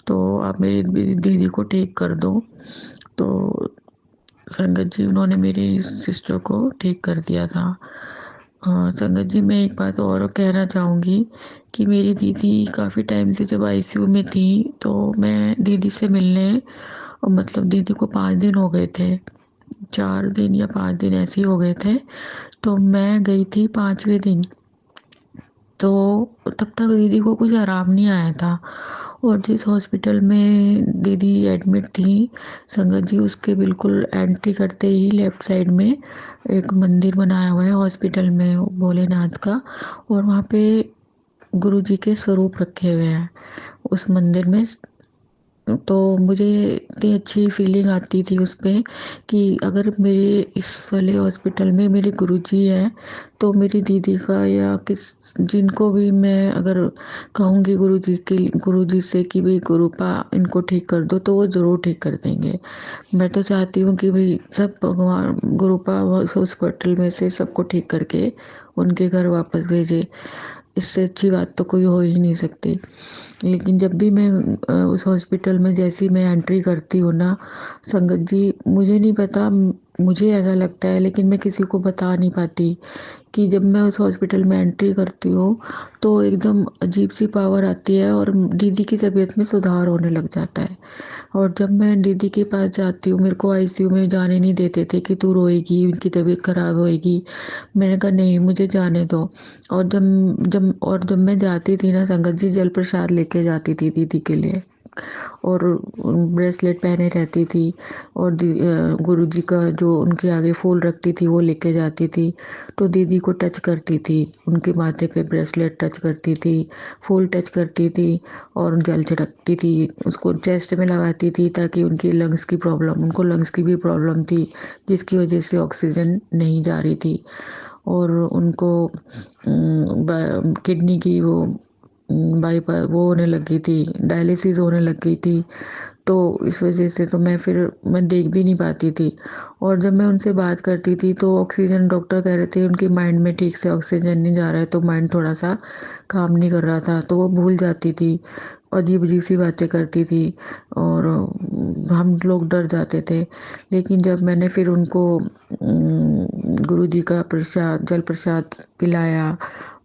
तो आप मेरी दीदी को ठीक कर दो। तो संगत जी, उन्होंने मेरी सिस्टर को ठीक कर दिया था। हाँ संगत जी, मैं एक बात और कहना चाहूँगी कि मेरी दीदी काफ़ी टाइम से जब आईसीयू में थी, तो मैं दीदी से मिलने, और मतलब दीदी को 5 दिन हो गए थे, 4 दिन या 5 दिन ऐसे ही हो गए थे। तो मैं गई थी 5वें दिन। तो तब तक दीदी को कुछ आराम नहीं आया था। और जिस हॉस्पिटल में दीदी एडमिट थी संगत जी, उसके बिल्कुल एंट्री करते ही लेफ़्ट साइड में एक मंदिर बनाया हुआ है हॉस्पिटल में, भोलेनाथ का। और वहाँ पे गुरुजी के स्वरूप रखे हुए हैं उस मंदिर में। तो मुझे इतनी अच्छी फीलिंग आती थी उस पे कि अगर मेरे इस वाले हॉस्पिटल में मेरे गुरुजी हैं, तो मेरी दीदी का या जिनको भी मैं अगर कहूँगी गुरुजी से कि भाई गुरुपा इनको ठीक कर दो, तो वो ज़रूर ठीक कर देंगे। मैं तो चाहती हूँ कि भाई सब भगवान गुरुपा उस हॉस्पिटल में से सबको ठीक करके उनके घर वापस भेजे। इससे अच्छी बात तो कोई हो ही नहीं सकती। लेकिन जब भी मैं उस हॉस्पिटल में जैसी मैं एंट्री करती हूँ ना संगत जी, मुझे नहीं पता, मुझे ऐसा लगता है, लेकिन मैं किसी को बता नहीं पाती कि जब मैं उस हॉस्पिटल में एंट्री करती हूँ तो एकदम अजीब सी पावर आती है और दीदी की तबीयत में सुधार होने लग जाता है। और जब मैं दीदी के पास जाती हूँ, मेरे को आईसीयू में जाने नहीं देते थे कि तू रोएगी, उनकी तबीयत खराब होएगी। मैंने कहा नहीं, मुझे जाने दो। और जब मैं जाती थी ना संगत जी, जल प्रसाद लेके जाती थी दीदी के लिए, और ब्रेसलेट पहने रहती थी। और गुरुजी का जो उनके आगे फूल रखती थी वो लेके जाती थी। तो दीदी को टच करती थी, उनके माथे पे ब्रेसलेट टच करती थी, फूल टच करती थी, और जल छिड़कती थी, उसको चेस्ट में लगाती थी, ताकि उनकी लंग्स की प्रॉब्लम, उनको लंग्स की भी प्रॉब्लम थी, जिसकी वजह से ऑक्सीजन नहीं जा रही थी। और उनको किडनी की वो बाईपास वो होने लगी थी, डायलिसिस होने लग गई थी। तो इस वजह से तो मैं देख भी नहीं पाती थी। और जब मैं उनसे बात करती थी तो ऑक्सीजन, डॉक्टर कह रहे थे उनकी माइंड में ठीक से ऑक्सीजन नहीं जा रहा है, तो माइंड थोड़ा सा काम नहीं कर रहा था, तो वो भूल जाती थी, अजीब अजीब सी बातें करती थी, और हम लोग डर जाते थे। लेकिन जब मैंने फिर उनको गुरुजी का प्रसाद, जल प्रसाद पिलाया,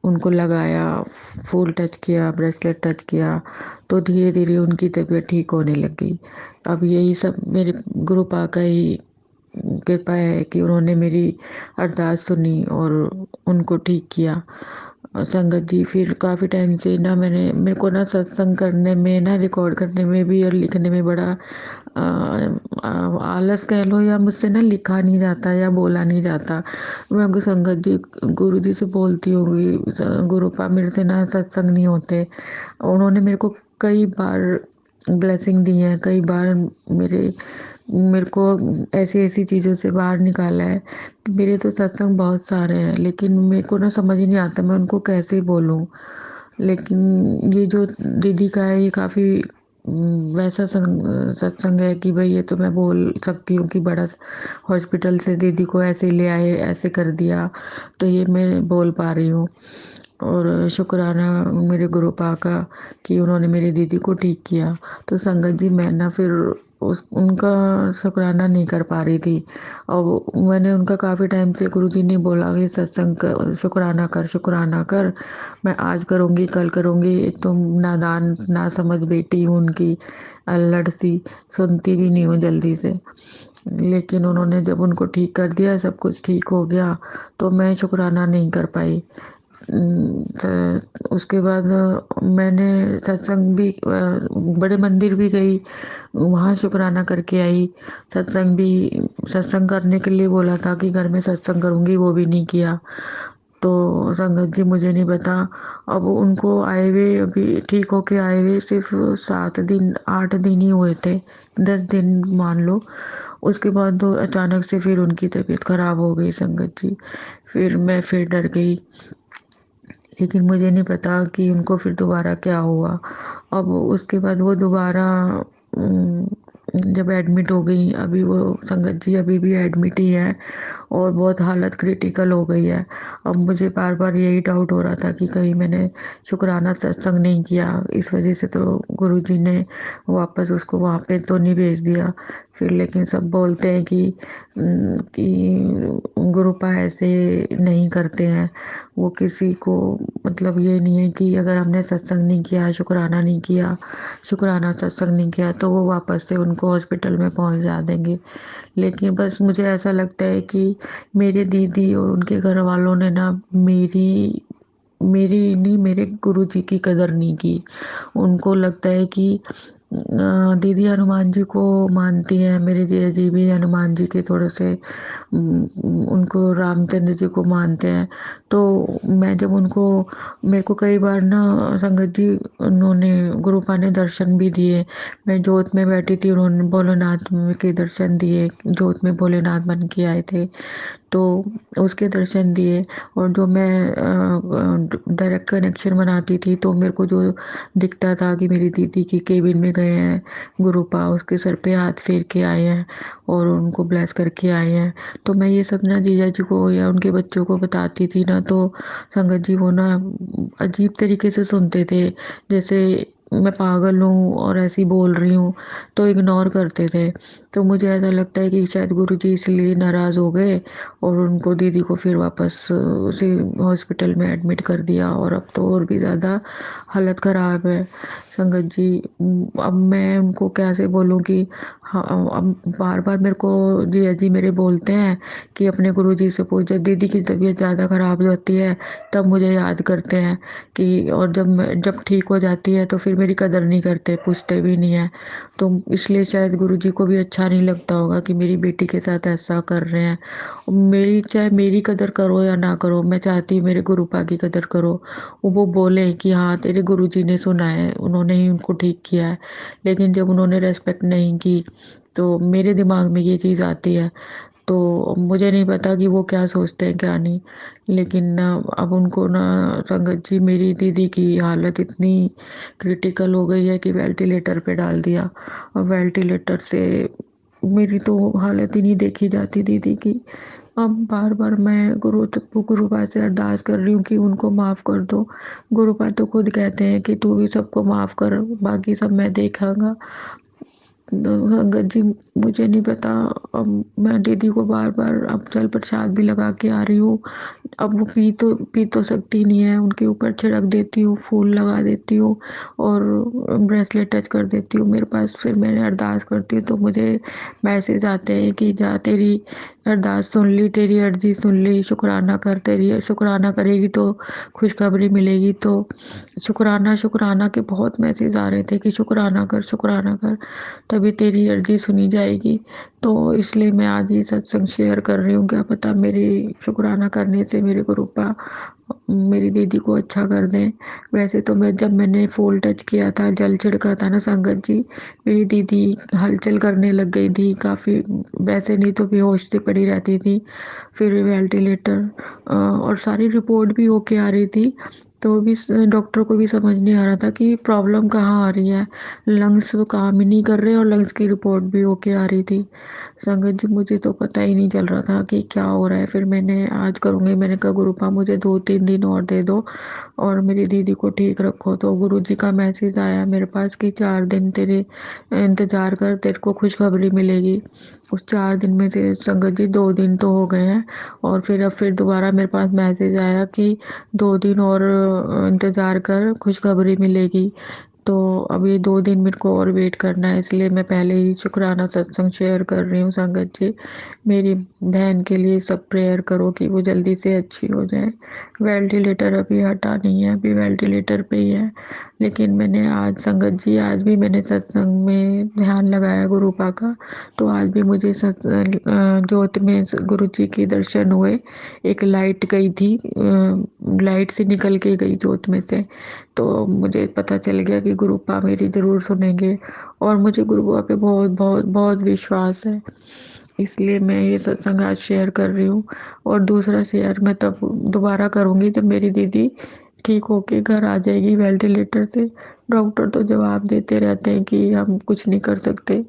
उनको लगाया, फूल टच किया, ब्रेसलेट टच किया, तो धीरे धीरे उनकी तबीयत ठीक होने लगी। अब यही सब मेरे गुरु पा का ही कृपा है कि उन्होंने मेरी अरदास सुनी और उनको ठीक किया। संगत जी, फिर काफ़ी टाइम से ना मेरे को ना सत्संग करने में ना, रिकॉर्ड करने में भी और लिखने में बड़ा आलस कह लो, या मुझसे ना लिखा नहीं जाता या बोला नहीं जाता। मैं उनको संगत जी, गुरु जी से बोलती होंगी, गुरुपा मेरे से ना सत्संग नहीं होते। उन्होंने मेरे को कई बार ब्लेसिंग दी है, कई बार मेरे को ऐसी ऐसी चीज़ों से बाहर निकाला है। मेरे तो सत्संग बहुत सारे हैं, लेकिन मेरे को ना समझ ही नहीं आता मैं उनको कैसे बोलूँ। लेकिन ये जो दीदी का है, ये काफ़ी वैसा सत्संग है कि भाई ये तो मैं बोल सकती हूँ कि बड़ा हॉस्पिटल से दीदी को ऐसे ले आए, ऐसे कर दिया, तो ये मैं बोल पा रही हूँ। और शुक्राना मेरे गुरु पा का कि उन्होंने मेरी दीदी को ठीक किया। तो संगत जी, मैं ना फिर उनका शुक्राना नहीं कर पा रही थी। और मैंने उनका काफ़ी टाइम से, गुरुजी ने बोला कि सत्संग कर, शुक्राना कर, शुक्राना कर। मैं आज करूँगी, कल करूँगी। एक तो नादान ना समझ बेटी हूँ उनकी, अल्लड़ सी, सुनती भी नहीं हूँ जल्दी से। लेकिन उन्होंने जब उनको ठीक कर दिया, सब कुछ ठीक हो गया, तो मैं शुक्राना नहीं कर पाई। उसके बाद मैंने सत्संग भी, बड़े मंदिर भी गई, वहाँ शुक्राना करके आई। सत्संग करने के लिए बोला था कि घर में सत्संग करूँगी, वो भी नहीं किया। तो संगत जी, मुझे नहीं पता, अब उनको आए हुए, अभी ठीक होके आए हुए सिर्फ 7 दिन 8 दिन ही हुए थे, 10 दिन मान लो। उसके बाद तो अचानक से फिर उनकी तबीयत खराब हो गई संगत जी। फिर डर गई, लेकिन मुझे नहीं पता कि उनको फिर दोबारा क्या हुआ। अब उसके बाद वो दोबारा उम, जब एडमिट हो गई, अभी वो संगत जी अभी भी एडमिट ही है और बहुत हालत क्रिटिकल हो गई है। अब मुझे बार-बार यही डाउट हो रहा था कि कहीं मैंने शुक्राना सत्संग नहीं किया, इस वज़ह से तो गुरुजी ने वापस उसको वहाँ पे तो नहीं भेज दिया। फिर लेकिन सब बोलते हैं कि गुरुपा ऐसे नहीं करते हैं। वो किसी को, मतलब ये नहीं है कि अगर हमने सत्संग नहीं किया, शुक्राना नहीं किया, शुक्राना सत्संग नहीं किया, तो वो वापस से उनको हॉस्पिटल में पहुंचा देंगे। लेकिन बस मुझे ऐसा लगता है कि मेरे दीदी और उनके घर वालों ने ना मेरी मेरी नहीं, मेरे गुरुजी की कदर नहीं की। उनको लगता है कि दीदी हनुमान जी को मानती हैं, मेरे जीजा जी भी हनुमान जी के थोड़े से उनको रामचंद्र जी को मानते हैं। तो मैं जब उनको, मेरे को कई बार ना संगत जी, उन्होंने गुरुपा ने दर्शन भी दिए। मैं जोत में बैठी थी, उन्होंने भोलेनाथ के दर्शन दिए, जोत में भोलेनाथ बन के आए थे, तो उसके दर्शन दिए। और जो मैं डायरेक्ट कनेक्शन बनाती थी, तो मेरे को जो दिखता था कि मेरी दीदी की केबिन में गए हैं गुरुपा, उसके सर पे हाथ फेर के आए हैं और उनको ब्लेस करके आए हैं। तो मैं ये सब ना जीजा जी को या उनके बच्चों को बताती थी ना, तो संगत जी वो ना अजीब तरीके से सुनते थे, जैसे मैं पागल हूँ और ऐसी बोल रही हूँ, तो इग्नोर करते थे। तो मुझे ऐसा लगता है कि शायद गुरुजी इसलिए नाराज़ हो गए और उनको, दीदी को फिर वापस उसी हॉस्पिटल में एडमिट कर दिया, और अब तो और भी ज़्यादा हालत ख़राब है संगत जी। अब मैं उनको कैसे बोलूँ कि हाँ, अब बार-बार मेरे को जीजा जी मेरे बोलते हैं कि अपने गुरुजी से पूछ, जब दीदी की तबीयत ज़्यादा ख़राब होती है तब मुझे याद करते हैं कि, और जब ठीक हो जाती है तो फिर मेरी कदर नहीं करते, पूछते भी नहीं हैं। तो इसलिए शायद गुरुजी को भी अच्छा नहीं लगता होगा कि मेरी बेटी के साथ ऐसा कर रहे हैं। मेरी, चाहे मेरी कदर करो या ना करो, मैं चाहती हूँ मेरे गुरुपा की कदर करो। वो बोले कि हाँ, तेरे गुरुजी ने सुना है, उन्होंने ही उनको ठीक किया है। लेकिन जब उन्होंने रेस्पेक्ट नहीं की, तो मेरे दिमाग में ये चीज़ आती है। तो मुझे नहीं पता कि वो क्या सोचते हैं क्या नहीं। लेकिन ना, अब उनको ना संगत जी, मेरी दीदी की हालत इतनी क्रिटिकल हो गई है कि वेंटिलेटर पे डाल दिया। और वेंटिलेटर से मेरी तो हालत ही नहीं देखी जाती दीदी की। अब बार-बार मैं गुरुपा से अरदास कर रही हूँ कि उनको माफ़ कर दो। गुरुपा तो खुद कहते हैं कि तू भी सबको माफ़ कर, बाकी सब मैं देखूँगा। संगत जी, मुझे नहीं पता। अब मैं दीदी को बार बार अब जल प्रसाद भी लगा के आ रही हूँ। अब वो पी तो सकती नहीं है, उनके ऊपर छिड़क देती हूँ, फूल लगा देती हूँ और ब्रेसलेट टच कर देती हूँ मेरे पास। फिर मैंने अरदास करती हूँ तो मुझे मैसेज आते हैं कि जा, तेरी अरदास सुन ली, तेरी अर्जी सुन ली, शुक्राना कर, तेरी शुक्राना करेगी तो खुशखबरी मिलेगी। तो शुक्राना शुक्राना के बहुत मैसेज आ रहे थे कि शुक्राना कर, शुक्राना कर, तभी तेरी अर्जी सुनी जाएगी। तो इसलिए मैं आज ये सत्संग शेयर कर रही हूँ। क्या पता मेरी शुक्राना करने से मेरे को रूपा मेरी दीदी को अच्छा कर दें। वैसे तो जब मैंने फूल टच किया था, जल छिड़का था ना संगत जी, मेरी दीदी हलचल करने लग गई थी काफ़ी। वैसे नहीं तो बेहोश से पड़ी रहती थी। फिर वेंटिलेटर और सारी रिपोर्ट भी होके आ रही थी। तो भी डॉक्टर को भी समझ नहीं आ रहा था कि प्रॉब्लम कहाँ आ रही है। लंग्स तो काम ही नहीं कर रहे और लंग्स की रिपोर्ट भी होके आ रही थी। संगत जी, मुझे तो पता ही नहीं चल रहा था कि क्या हो रहा है। फिर मैंने आज करूँगी, मैंने कहा गुरुपा मुझे 2-3 दिन और दे दो और मेरी दीदी को ठीक रखो। तो गुरुजी का मैसेज आया मेरे पास कि 4 दिन तेरे इंतज़ार कर, तेरे को खुशखबरी मिलेगी। उस 4 दिन में से संगत जी 2 दिन तो हो गए हैं और फिर दोबारा मेरे पास मैसेज आया कि 2 दिन और इंतज़ार कर, खुशखबरी मिलेगी। तो अब ये 2 दिन मेरे को और वेट करना है, इसलिए मैं पहले ही शुक्राना सत्संग शेयर कर रही हूँ। संगत जी, मेरी बहन के लिए सब प्रेयर करो कि वो जल्दी से अच्छी हो जाए। वेंटिलेटर अभी हटा नहीं है, अभी वेंटिलेटर पे ही है। लेकिन मैंने आज संगत जी, आज भी मैंने सत्संग में ध्यान लगाया गुरुपा का। तो आज भी मुझे ज्योत में गुरु जी के दर्शन हुए। एक लाइट गई थी, लाइट से निकल के गई ज्योत में से। तो मुझे पता चल गया कि गुरुपा मेरी ज़रूर सुनेंगे और मुझे गुरुपा पे बहुत बहुत बहुत विश्वास है। इसलिए मैं ये सत्संग आज शेयर कर रही हूँ। और दूसरा शेयर मैं तब दोबारा करूँगी जब मेरी दीदी ठीक होके घर आ जाएगी वेंटिलेटर से। डॉक्टर तो जवाब देते रहते हैं कि हम कुछ नहीं कर सकते।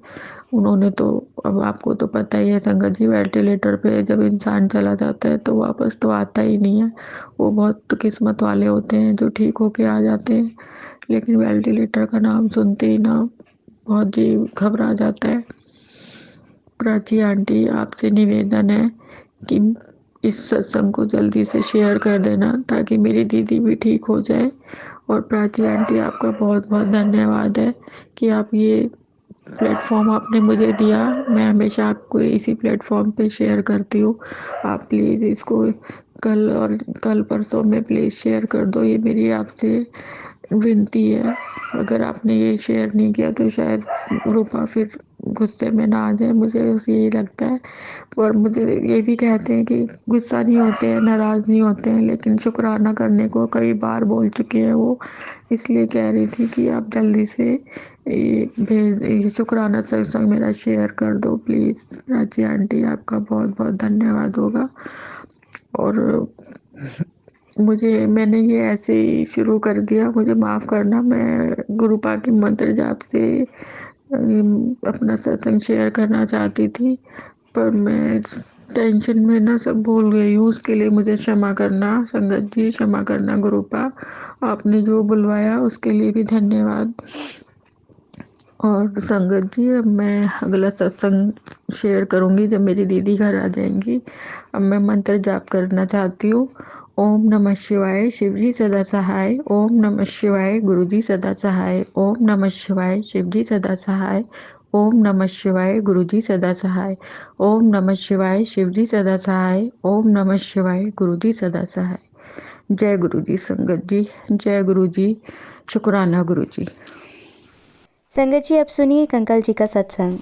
उन्होंने तो, अब आपको तो पता ही है संगत जी, वेंटिलेटर पे जब इंसान चला जाता है तो वापस तो आता ही नहीं है। वो बहुत किस्मत वाले होते हैं जो ठीक होके आ जाते हैं। लेकिन वेंटिलेटर का नाम सुनते ही ना बहुत जी घबरा जाता है। प्राची आंटी, आपसे निवेदन है कि इस सत्संग को जल्दी से शेयर कर देना ताकि मेरी दीदी भी ठीक हो जाए। और प्राची आंटी, आपका बहुत बहुत धन्यवाद है कि आप ये प्लेटफॉर्म आपने मुझे दिया। मैं हमेशा आपको इसी प्लेटफॉर्म पे शेयर करती हूँ। आप प्लीज़ इसको कल परसों में प्लीज़ शेयर कर दो, ये मेरी आपसे विनती है। अगर आपने ये शेयर नहीं किया तो शायद रूपा फिर गुस्से में ना आ जाए, मुझे बस यही लगता है। और मुझे ये भी कहते हैं कि गुस्सा नहीं होते हैं, नाराज़ नहीं होते हैं, लेकिन शुक्राना करने को कई बार बोल चुके हैं वो। इसलिए कह रही थी कि आप जल्दी से ये शुक्राना सत्संग मेरा शेयर कर दो प्लीज़। प्राची आंटी, आपका बहुत बहुत धन्यवाद होगा। और मैंने ये ऐसे ही शुरू कर दिया, मुझे माफ़ करना। मैं गुरुपा की मंत्र जाप से अपना सत्संग शेयर करना चाहती थी, पर मैं टेंशन में ना सब भूल गई हूँ। उसके लिए मुझे क्षमा करना संगत जी, क्षमा करना गुरुपा। आपने जो बुलवाया उसके लिए भी धन्यवाद। और संगत जी, अब मैं अगला सत्संग शेयर करूँगी जब मेरी दीदी घर आ जाएंगी। अब मैं मंत्र जाप करना चाहती हूँ। ओम नमः शिवाय, शिवजी सदा सहाय। ओम नमः शिवाय, गुरुजी सदा सहाय। ओम नमः शिवाय, शिवजी सदा सहाय। ओम नमः शिवाय, गुरुजी सदा सहाय। ओम नमः शिवाय, शिवजी सदा सहाय। ओम नमः शिवाय, गुरुजी सदा सहाय। जय गुरुजी संगत जी, जय गुरुजी। शुक्राना गुरुजी। संगत जी, अब सुनिए कंकल जी का सत्संग।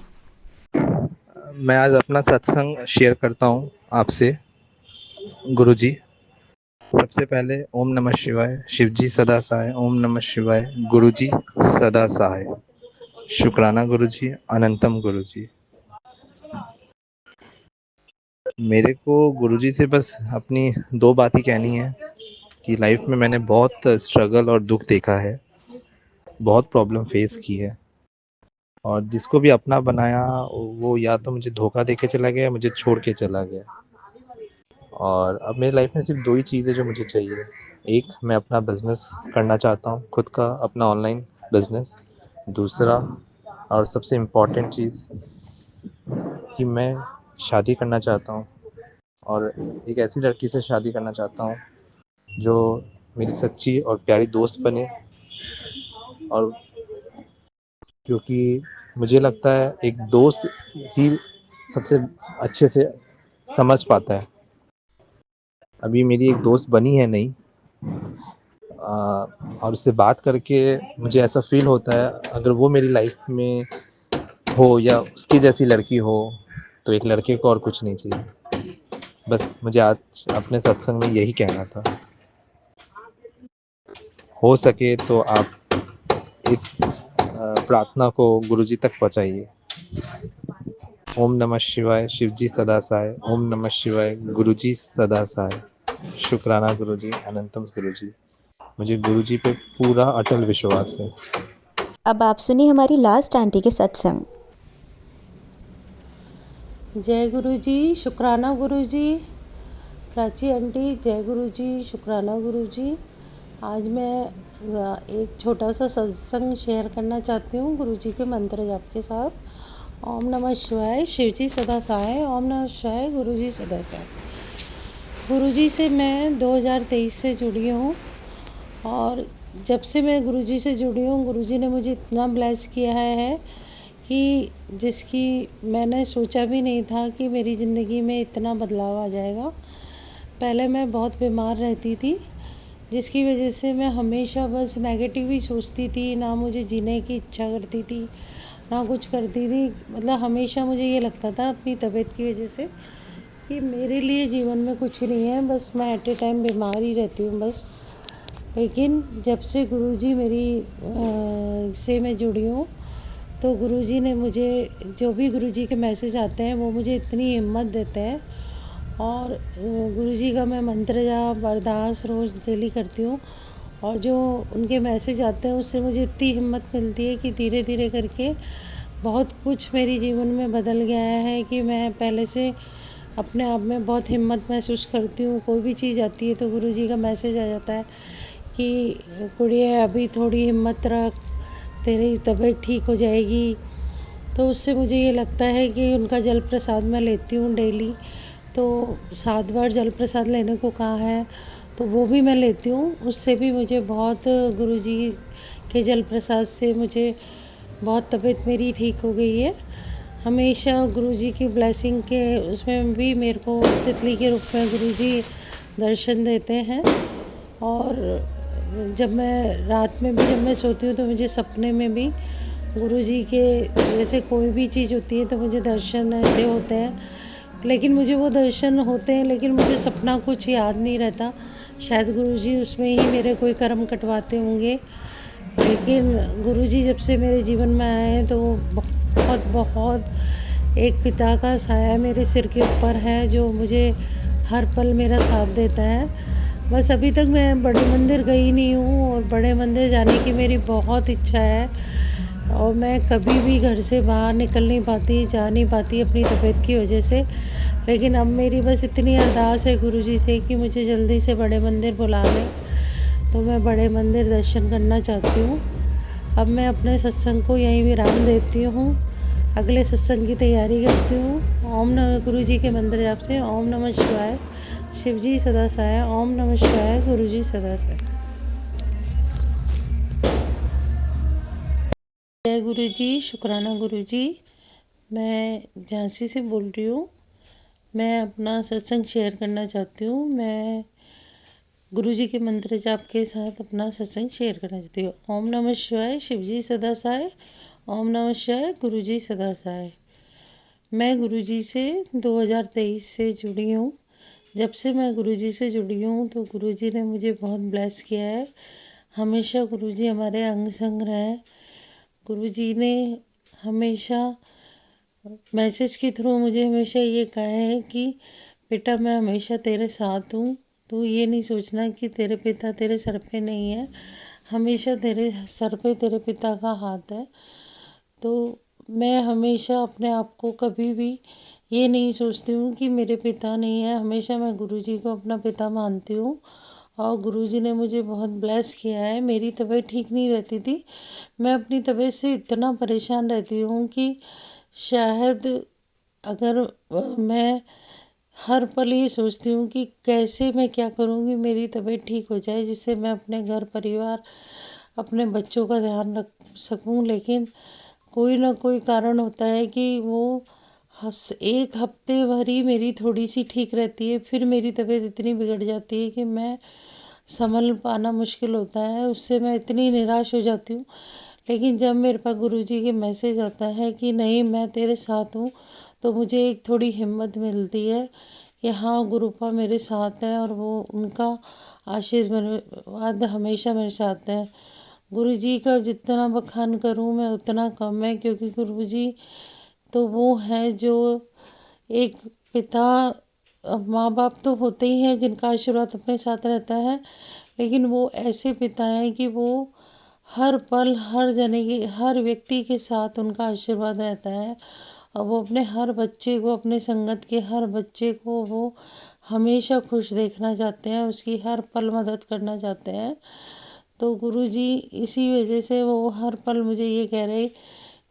मैं आज अपना सत्संग शेयर करता हूँ आपसे। गुरुजी, सबसे पहले ओम नमः शिवाय, शिवजी सदा सहाय। ओम नमः शिवाय, गुरुजी सदा सहाय। शुक्राना गुरुजी, अनंतम गुरुजी। मेरे को गुरुजी से बस अपनी 2 बात ही कहनी है कि लाइफ में मैंने बहुत स्ट्रगल और दुख देखा है, बहुत प्रॉब्लम फेस की है, और जिसको भी अपना बनाया वो या तो मुझे धोखा देके चला गया, मुझे छोड़ के चला गया। और अब मेरी लाइफ में सिर्फ 2 ही चीज़ें जो मुझे चाहिए। एक, मैं अपना बिजनेस करना चाहता हूँ, खुद का अपना ऑनलाइन बिजनेस। दूसरा, और सबसे इम्पोर्टेंट चीज़ कि मैं शादी करना चाहता हूँ और एक ऐसी लड़की से शादी करना चाहता हूँ जो मेरी सच्ची और प्यारी दोस्त बने। और क्योंकि मुझे लगता है एक दोस्त ही सबसे अच्छे से समझ पाता है। अभी मेरी एक दोस्त बनी है नई, और उससे बात करके मुझे ऐसा फ़ील होता है अगर वो मेरी लाइफ में हो या उसकी जैसी लड़की हो तो एक लड़के को और कुछ नहीं चाहिए। बस मुझे आज अपने सत्संग में यही कहना था। हो सके तो आप इस प्रार्थना को गुरुजी तक पहुँचाइए। ओम नमः शिवाय, शिवजी सदा सहाय। ओम नमः शिवाय, गुरुजी सदा सहाय। शुक्राना गुरुजी, अनंतम गुरुजी। मुझे गुरुजी पे पूरा अटल विश्वास है। अब आप सुनिए हमारी लास्ट आंटी के सत्संग। जय गुरु जी, शुक्राना गुरु जी। प्राची आंटी, जय गुरु जी, शुक्राना गुरु जी। आज मैं एक छोटा सा सत्संग शेयर करना चाहती हूँ गुरु जी के मंत्र जाप के साथ। ओम नमः शिवाय, शिव जी सदा सहाय। ओम नमः शिवाय, गुरु जी सदा सहाय। गुरु जी से मैं 2023 से जुड़ी हूँ और जब से मैं गुरु जी से जुड़ी हूँ गुरु जी ने मुझे इतना ब्लेस किया है कि जिसकी मैंने सोचा भी नहीं था कि मेरी ज़िंदगी में इतना बदलाव आ जाएगा। पहले मैं बहुत बीमार रहती थी जिसकी वजह से मैं हमेशा बस नेगेटिव ही सोचती थी, ना मुझे जीने की इच्छा करती थी ना कुछ करती थी। मतलब हमेशा मुझे ये लगता था अपनी तबीयत की वजह से कि मेरे लिए जीवन में कुछ नहीं है, बस मैं एट ए टाइम बीमार ही रहती हूँ बस। लेकिन जब से गुरुजी मेरी से मैं जुड़ी हूँ तो गुरुजी ने मुझे जो भी गुरुजी के मैसेज आते हैं वो मुझे इतनी हिम्मत देते हैं। और गुरुजी का मैं मंत्र जाप अरदास रोज़ डेली करती हूँ और जो उनके मैसेज आते हैं उससे मुझे इतनी हिम्मत मिलती है कि धीरे धीरे करके बहुत कुछ मेरे जीवन में बदल गया है कि मैं पहले से अपने आप में बहुत हिम्मत महसूस करती हूँ। कोई भी चीज़ आती है तो गुरुजी का मैसेज आ जाता है कि कुड़िए अभी थोड़ी हिम्मत रख, तेरी तबीयत ठीक हो जाएगी। तो उससे मुझे ये लगता है कि उनका जल प्रसाद मैं लेती हूँ डेली, तो 7 बार जल प्रसाद लेने को कहा है तो वो भी मैं लेती हूँ। उससे भी मुझे बहुत गुरुजी के जल प्रसाद से मुझे बहुत तबीयत मेरी ठीक हो गई है। हमेशा गुरुजी की ब्लेसिंग के उसमें भी मेरे को तितली के रूप में गुरुजी दर्शन देते हैं। और जब मैं रात में भी जब मैं सोती हूँ तो मुझे सपने में भी गुरुजी के जैसे कोई भी चीज़ होती है तो मुझे दर्शन ऐसे होते हैं। लेकिन मुझे वो दर्शन होते हैं लेकिन मुझे सपना कुछ याद नहीं रहता। शायद गुरुजी उसमें ही मेरे कोई कर्म कटवाते होंगे। लेकिन गुरुजी जब से मेरे जीवन में आए हैं तो बहुत बहुत एक पिता का साया मेरे सिर के ऊपर है जो मुझे हर पल मेरा साथ देता है। बस अभी तक मैं बड़े मंदिर गई नहीं हूँ और बड़े मंदिर जाने की मेरी बहुत इच्छा है और मैं कभी भी घर से बाहर निकल नहीं पाती, जा नहीं पाती अपनी तबीयत की वजह से। लेकिन अब मेरी बस इतनी अरदास है गुरुजी से कि मुझे जल्दी से बड़े मंदिर बुला लें तो मैं बड़े मंदिर दर्शन करना चाहती हूँ। अब मैं अपने सत्संग को यहीं विराम देती हूँ, अगले सत्संग की तैयारी करती हूँ। ओम नमः गुरुजी के मंत्र जाप से ओम नमः शिवाय, शिवजी सदा सहाय। ओम नमः शिवाय, गुरुजी सदा सहाय। जय गुरुजी, शुक्राना गुरुजी। मैं झांसी से बोल रही हूँ। मैं अपना सत्संग शेयर करना चाहती हूँ। मैं गुरुजी के मंत्र जाप के साथ अपना सत्संग शेयर करना चाहती हूँ। ओम नमः शिवाय, शिवजी सदा सहाय। ओम नमः शिवाय, गुरुजी सदा सहाय। मैं गुरुजी से 2023 से जुड़ी हूँ। जब से मैं गुरुजी से जुड़ी हूँ तो गुरुजी ने मुझे बहुत ब्लेस किया है। हमेशा गुरुजी हमारे अंग संग रहे। गुरुजी ने हमेशा मैसेज के थ्रू मुझे हमेशा ये कहा है कि बेटा मैं हमेशा तेरे साथ हूँ, तू ये नहीं सोचना कि तेरे पिता तेरे सर पे नहीं है, हमेशा तेरे सर पे तेरे पिता का हाथ है। तो मैं हमेशा अपने आप को कभी भी ये नहीं सोचती हूँ कि मेरे पिता नहीं है, हमेशा मैं गुरुजी को अपना पिता मानती हूँ और गुरुजी ने मुझे बहुत ब्लेस किया है। मेरी तबीयत ठीक नहीं रहती थी। मैं अपनी तबीयत से इतना परेशान रहती हूँ कि शायद अगर मैं हर पल ये सोचती हूँ कि कैसे मैं क्या करूँगी मेरी तबीयत ठीक हो जाए, जिससे मैं अपने घर परिवार, अपने बच्चों का ध्यान रख सकूँ। लेकिन कोई ना कोई कारण होता है कि वो एक हफ्ते भर ही मेरी थोड़ी सी ठीक रहती है, फिर मेरी तबीयत इतनी बिगड़ जाती है कि मैं संभल पाना मुश्किल होता है। उससे मैं इतनी निराश हो जाती हूँ। लेकिन जब मेरे पास गुरुजी के मैसेज आता है कि नहीं, मैं तेरे साथ हूँ, तो मुझे एक थोड़ी हिम्मत मिलती है कि हाँ, गुरुपा मेरे साथ है और वो उनका आशीर्वाद हमेशा मेरे साथ है। गुरुजी का जितना बखान करूँ मैं उतना कम है, क्योंकि गुरुजी तो वो हैं जो एक पिता, माँ बाप तो होते ही हैं जिनका आशीर्वाद अपने साथ रहता है, लेकिन वो ऐसे पिता हैं कि वो हर पल, हर जने के, हर व्यक्ति के साथ उनका आशीर्वाद रहता है। और वो अपने हर बच्चे को, अपने संगत के हर बच्चे को वो हमेशा खुश देखना चाहते हैं, उसकी हर पल मदद करना चाहते हैं। तो गुरुजी इसी वजह से वो हर पल मुझे ये कह रहे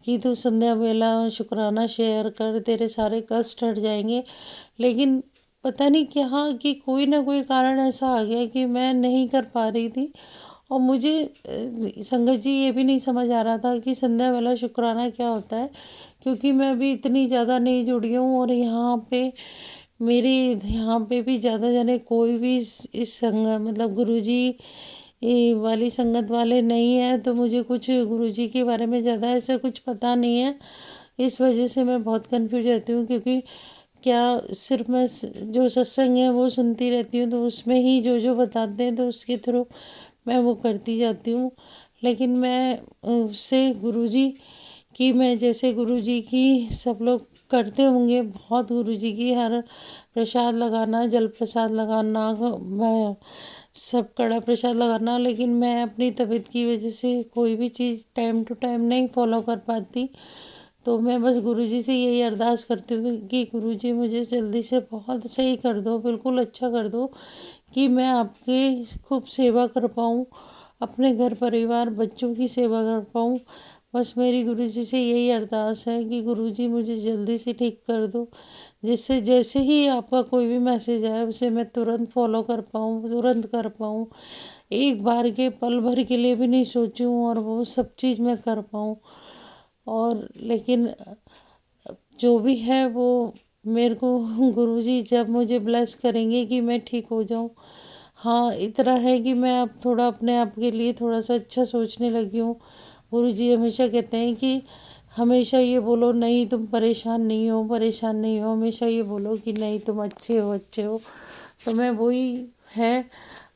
कि तू संध्या बेला शुक्राना शेयर कर, तेरे सारे कष्ट हट जाएंगे। लेकिन पता नहीं क्या कि कोई ना कोई कारण ऐसा आ गया कि मैं नहीं कर पा रही थी। और मुझे संगत जी ये भी नहीं समझ आ रहा था कि संध्या वाला शुक्राना क्या होता है, क्योंकि मैं अभी इतनी ज़्यादा नहीं जुड़ी हूँ। और यहाँ पे मेरे यहाँ पे भी ज़्यादा जने कोई भी इस संग मतलब गुरुजी ये वाली संगत वाले नहीं है, तो मुझे कुछ गुरुजी के बारे में ज़्यादा ऐसा कुछ पता नहीं है। इस वजह से मैं बहुत कंफ्यूज रहती हूँ, क्योंकि क्या सिर्फ मैं जो सत्संग है वो सुनती रहती हूँ, तो उसमें ही जो जो बताते हैं तो उसके थ्रू मैं वो करती जाती हूँ। लेकिन मैं उससे गुरुजी की, मैं जैसे गुरुजी की सब लोग करते होंगे, बहुत गुरुजी की हर प्रसाद लगाना, जल प्रसाद लगाना, सब कड़ा प्रसाद लगाना, लेकिन मैं अपनी तबीयत की वजह से कोई भी चीज़ टाइम टू टाइम नहीं फॉलो कर पाती। तो मैं बस गुरुजी से यही अरदास करती हूँ कि गुरुजी मुझे जल्दी से बहुत सही कर दो, बिल्कुल अच्छा कर दो, कि मैं आपकी खूब सेवा कर पाऊँ, अपने घर परिवार बच्चों की सेवा कर पाऊँ। बस मेरी गुरुजी से यही अरदास है कि गुरुजी मुझे जल्दी से ठीक कर दो, जिससे जैसे ही आपका कोई भी मैसेज आए उसे मैं तुरंत फॉलो कर पाऊँ, तुरंत कर पाऊँ, एक बार के पल भर के लिए भी नहीं सोचूं और वो सब चीज़ मैं कर पाऊँ। और लेकिन जो भी है वो मेरे को गुरुजी जब मुझे ब्लेस करेंगे कि मैं ठीक हो जाऊँ। हाँ, इतना है कि मैं अब थोड़ा अपने आप के लिए थोड़ा सा अच्छा सोचने लगी हूँ। गुरुजी हमेशा कहते हैं कि हमेशा ये बोलो, नहीं तुम परेशान नहीं हो, परेशान नहीं हो, हमेशा ये बोलो कि नहीं तुम अच्छे हो, अच्छे हो। तो मैं वही है।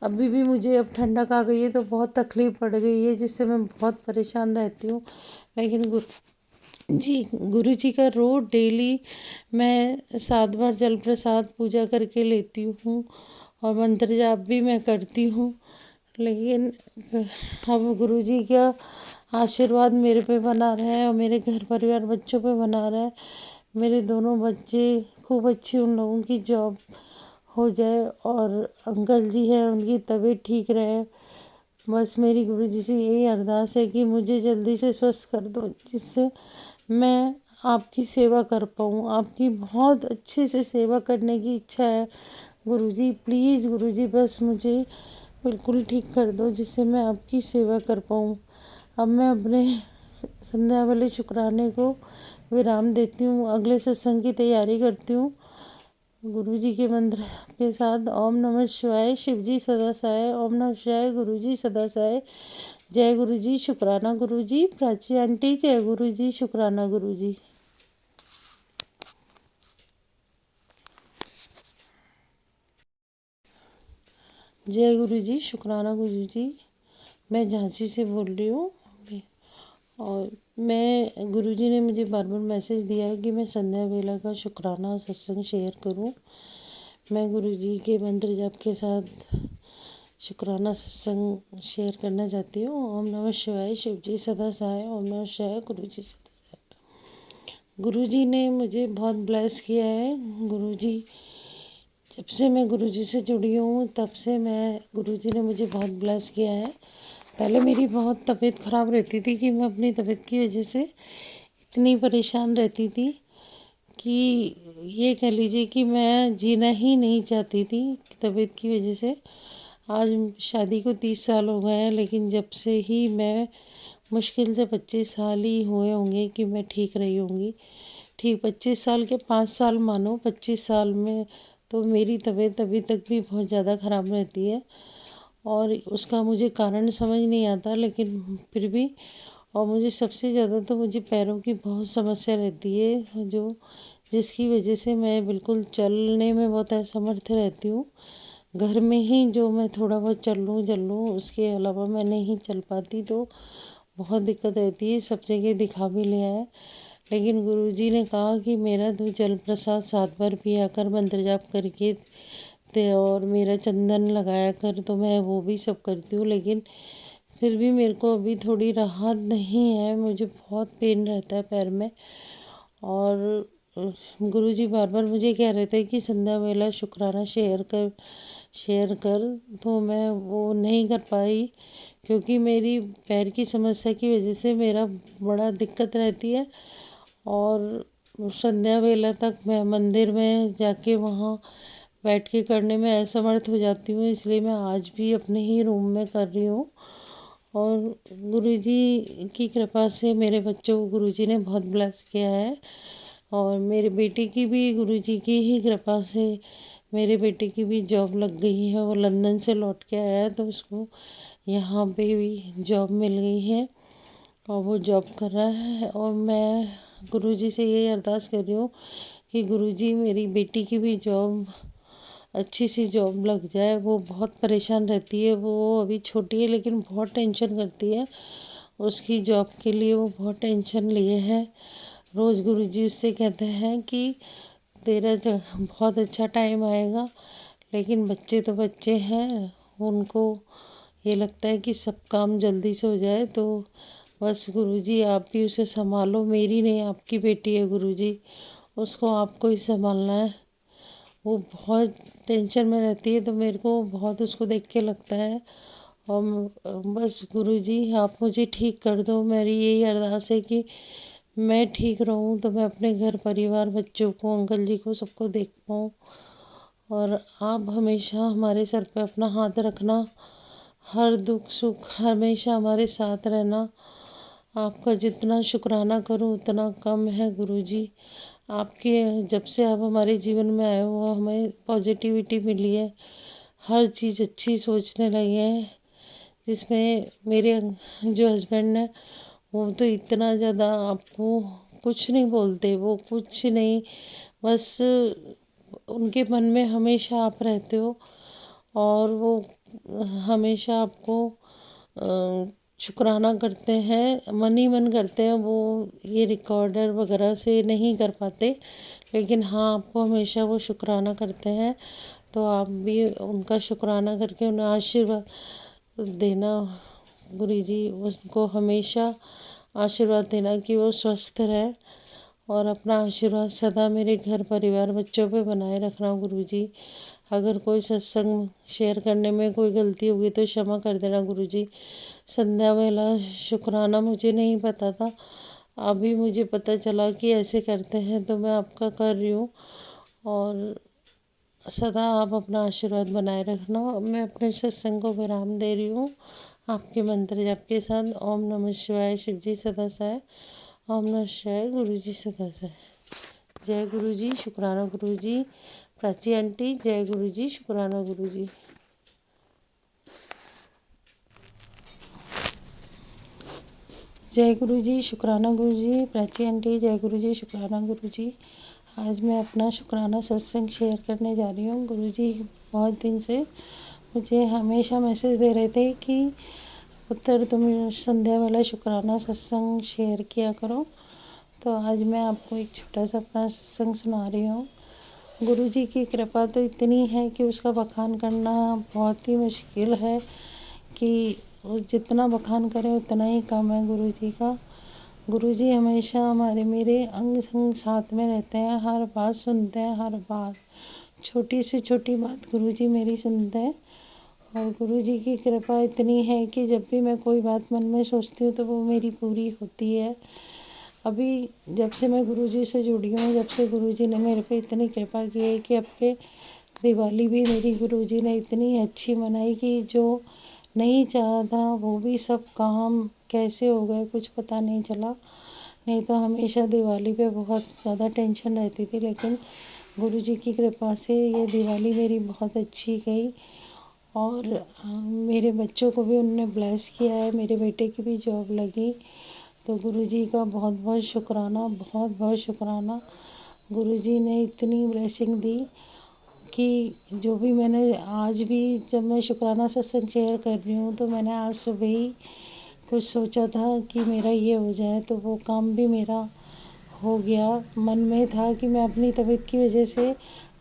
अभी भी मुझे अब ठंडक आ गई है तो बहुत तकलीफ़ पड़ गई है, जिससे मैं बहुत परेशान रहती हूँ। लेकिन गुरु जी का रोज़ डेली मैं 7 बार जल प्रसाद पूजा करके लेती हूँ और मंत्र जाप भी मैं करती हूँ। लेकिन अब गुरु जी का आशीर्वाद मेरे पे बना रहा है और मेरे घर परिवार बच्चों पे बना रहा है। मेरे दोनों बच्चे खूब अच्छी, उन लोगों की जॉब हो जाए और अंकल जी हैं उनकी तबीयत ठीक रहे। बस मेरी गुरुजी से यही अरदास है कि मुझे जल्दी से स्वस्थ कर दो, जिससे मैं आपकी सेवा कर पाऊँ। आपकी बहुत अच्छे से सेवा करने की इच्छा है गुरुजी। प्लीज़ गुरुजी, बस मुझे बिल्कुल ठीक कर दो, जिससे मैं आपकी सेवा कर पाऊँ। अब मैं अपने संध्या वाले शुक्राने को विराम देती हूँ, अगले सत्संग की तैयारी करती हूँ गुरु जी के मंत्र के साथ। ओम नमः शिवाय, शिव जी सदा सहाय। ओम नमः शिवाय, गुरु जी सदा सहाय। जय गुरु जी, शुक्राना गुरु जी। प्राची आंटी, जय गुरु जी, शुक्राना गुरु जी। जय गुरु जी, शुक्राना गुरु जी। मैं झांसी से बोल रही हूँ और मैं गुरुजी ने मुझे बार बार मैसेज दिया है कि मैं संध्या बेला का शुक्राना सत्संग शेयर करूँ। मैं गुरुजी के मंत्र जाप के साथ शुक्राना सत्संग शेयर करना चाहती हूँ। ओम नमः शिवाय, शिव जी सदा सहाय। ओम नमः शिवाय, गुरु जी सदा सहाय। गुरु जी ने मुझे बहुत ब्लेस किया है। गुरु जी जब से मैं गुरुजी से जुड़ी हूँ तब से गुरुजी ने मुझे बहुत ब्लेस किया है। पहले मेरी बहुत तबीयत ख़राब रहती थी कि मैं अपनी तबीयत की वजह से इतनी परेशान रहती थी कि ये कह लीजिए कि मैं जीना ही नहीं चाहती थी तबीयत की वजह से। आज शादी को 30 साल हो गए हैं, लेकिन जब से ही मैं मुश्किल से 25 साल ही हुए होंगे कि मैं ठीक रही होंगी। ठीक 25 साल के 5 साल मानो, 25 साल में तो मेरी तबीयत अभी तक भी बहुत ज़्यादा ख़राब रहती है और उसका मुझे कारण समझ नहीं आता, लेकिन फिर भी। और मुझे सबसे ज़्यादा तो मुझे पैरों की बहुत समस्या रहती है, जिसकी वजह से मैं बिल्कुल चलने में बहुत असमर्थ रहती हूँ। घर में ही जो मैं थोड़ा बहुत चल लूँ उसके अलावा मैं नहीं चल पाती, तो बहुत दिक्कत रहती है। सब जगह दिखा भी लिया है, लेकिन गुरुजी ने कहा कि मेरा तू जल प्रसाद 7 बार पिया कर, मंत्र जाप करके और मेरा चंदन लगाया कर। तो मैं वो भी सब करती हूँ, लेकिन फिर भी मेरे को अभी थोड़ी राहत नहीं है। मुझे बहुत पेन रहता है पैर में। और गुरुजी बार बार मुझे कह रहे थे कि संध्या वेला शुक्राना शेयर कर। तो मैं वो नहीं कर पाई, क्योंकि मेरी पैर की समस्या की वजह से मेरा बड़ा दिक्कत रहती है। और संध्या वेला तक मैं मंदिर में जाके वहाँ बैठ के करने में असमर्थ हो जाती हूँ, इसलिए मैं आज भी अपने ही रूम में कर रही हूँ। और गुरुजी की कृपा से मेरे बच्चों को गुरुजी ने बहुत ब्लेस किया है। और मेरे बेटे की भी गुरुजी की ही कृपा से मेरे बेटे की भी जॉब लग गई है। वो लंदन से लौट के आया है, तो उसको यहाँ पे भी जॉब मिल गई है और वो जॉब कर रहा है। और मैं गुरुजी से यही अरदास कर रही हूँ कि गुरुजी मेरी बेटी की भी जॉब, अच्छी सी जॉब लग जाए। वो बहुत परेशान रहती है, वो अभी छोटी है लेकिन बहुत टेंशन करती है। उसकी जॉब के लिए वो बहुत टेंशन लिए है। रोज़ गुरुजी उससे कहते हैं कि तेरा बहुत अच्छा टाइम आएगा, लेकिन बच्चे तो बच्चे हैं, उनको ये लगता है कि सब काम जल्दी से हो जाए। तो बस गुरुजी आप भी उसे संभालो, मेरी नहीं आपकी बेटी है गुरुजी, उसको आपको ही संभालना है। वो बहुत टेंशन में रहती है, तो मेरे को बहुत उसको देख के लगता है। और बस गुरुजी आप मुझे ठीक कर दो। मेरी यही अरदास है कि मैं ठीक रहूं, तो मैं अपने घर परिवार, बच्चों को, अंकल जी को, सबको देख पाऊँ। और आप हमेशा हमारे सर पे अपना हाथ रखना, हर दुख सुख हमेशा हमारे साथ रहना। आपका जितना शुक्राना करूं उतना कम है गुरुजी। आपके जब से आप हमारे जीवन में आए हो, हमें पॉजिटिविटी मिली है, हर चीज़ अच्छी सोचने लगे हैं। जिसमें मेरे जो हस्बैंड हैं, वो तो इतना ज़्यादा आपको कुछ नहीं बोलते, वो कुछ नहीं, बस उनके मन में हमेशा आप रहते हो। और वो हमेशा आपको शुक्राना करते हैं, मन ही मन करते हैं। वो ये रिकॉर्डर वगैरह से नहीं कर पाते, लेकिन हाँ आपको हमेशा वो शुक्राना करते हैं। तो आप भी उनका शुक्राना करके उन्हें आशीर्वाद देना। गुरुजी उनको हमेशा आशीर्वाद देना कि वो स्वस्थ रहे, और अपना आशीर्वाद सदा मेरे घर परिवार बच्चों पे बनाए रखना गुरुजी। अगर कोई सत्संग शेयर करने में कोई गलती होगी तो क्षमा कर देना गुरुजी। संध्या वेला शुक्राना मुझे नहीं पता था, अभी मुझे पता चला कि ऐसे करते हैं, तो मैं आपका कर रही हूँ। और सदा आप अपना आशीर्वाद बनाए रखना। मैं अपने सत्संग को विराम दे रही हूँ आपके मंत्र जाप के साथ। ओम नमः शिवाय, शिव जी सदा सहाय। ओम नमः शिवाय, गुरु जी सदा सहाय। जय गुरु जी, शुक्राना गुरु जी। प्राची आंटी, जय गुरु जी, शुक्राना गुरु जी। जय गुरु जी, शुक्राना गुरु जी। प्राची आंटी, जय गुरु जी, शुक्राना गुरु जी। आज मैं अपना शुक्राना सत्संग शेयर करने जा रही हूँ। गुरु जी बहुत दिन से मुझे हमेशा मैसेज दे रहे थे कि पुत्र तुम संध्या वाला शुक्राना सत्संग शेयर किया करो। तो आज मैं आपको एक छोटा सा अपना सत्संग सुना रही हूँ। गुरु जी की कृपा तो इतनी है कि उसका बखान करना बहुत ही मुश्किल है, कि जितना बखान करें उतना ही कम है गुरु जी का। गुरु जी हमेशा मेरे अंग संग साथ में रहते हैं, हर बात सुनते हैं, हर बात छोटी से छोटी बात गुरुजी मेरी सुनते हैं और गुरुजी की कृपा इतनी है कि जब भी मैं कोई बात मन में सोचती हूँ तो वो मेरी पूरी होती है। अभी जब से मैं गुरुजी से जुड़ी हूँ, जब से गुरुजी ने मेरे पे इतनी कृपा की है कि अब के दिवाली भी मेरी गुरुजी ने इतनी अच्छी मनाई कि जो नहीं चाहा था वो भी सब काम कैसे हो गए कुछ पता नहीं चला। नहीं तो हमेशा दिवाली पे बहुत ज़्यादा टेंशन रहती थी, लेकिन गुरुजी की कृपा से ये दिवाली मेरी बहुत अच्छी गई। और मेरे बच्चों को भी उन्होंने ब्लेस किया है, मेरे बेटे की भी जॉब लगी। तो गुरुजी का बहुत बहुत शुक्राना, बहुत बहुत शुक्राना। गुरुजी ने इतनी ब्लेसिंग दी कि जो भी मैंने आज भी जब मैं शुक्राना सत्संग शेयर कर रही हूँ तो मैंने आज सुबह ही कुछ सोचा था कि मेरा ये हो जाए, तो वो काम भी मेरा हो गया। मन में था कि मैं अपनी तबीयत की वजह से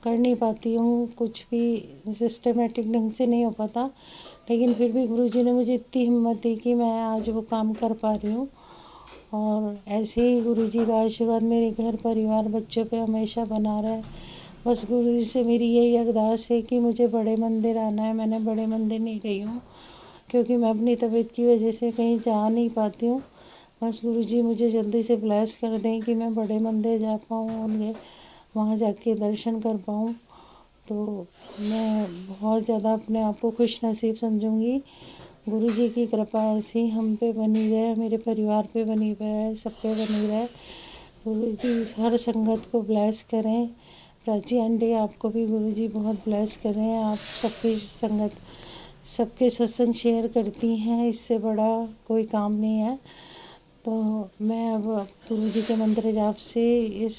कर नहीं पाती हूँ, कुछ भी सिस्टमेटिक ढंग से नहीं हो पाता, लेकिन फिर भी गुरुजी ने मुझे इतनी हिम्मत दी कि मैं आज वो काम कर पा रही हूँ। और ऐसे ही गुरुजी का आशीर्वाद मेरे घर परिवार बच्चों पे हमेशा बना रहे। बस गुरुजी से मेरी यही अरदास है कि मुझे बड़े मंदिर आना है। मैंने बड़े मंदिर नहीं गई हूँ क्योंकि मैं अपनी तबीयत की वजह से कहीं जा नहीं पाती हूँ। बस गुरुजी मुझे जल्दी से ब्लेस कर दें कि मैं बड़े मंदिर जा पाऊँ, उनके वहाँ जाके दर्शन कर पाऊँ। तो मैं बहुत ज़्यादा अपने आप को खुश नसीब समझूँगी। गुरुजी की कृपा ऐसी हम पे बनी रहे, मेरे परिवार पे बनी रहे, सब पे बनी रहे। गुरुजी हर संगत को ब्लेस करें। प्राची आंटी आपको भी गुरुजी बहुत ब्लेस करें। आप सबकी संगत, सबके सत्संग शेयर करती हैं, इससे बड़ा कोई काम नहीं है। तो मैं अब गुरुजी के मंत्र जाप से इस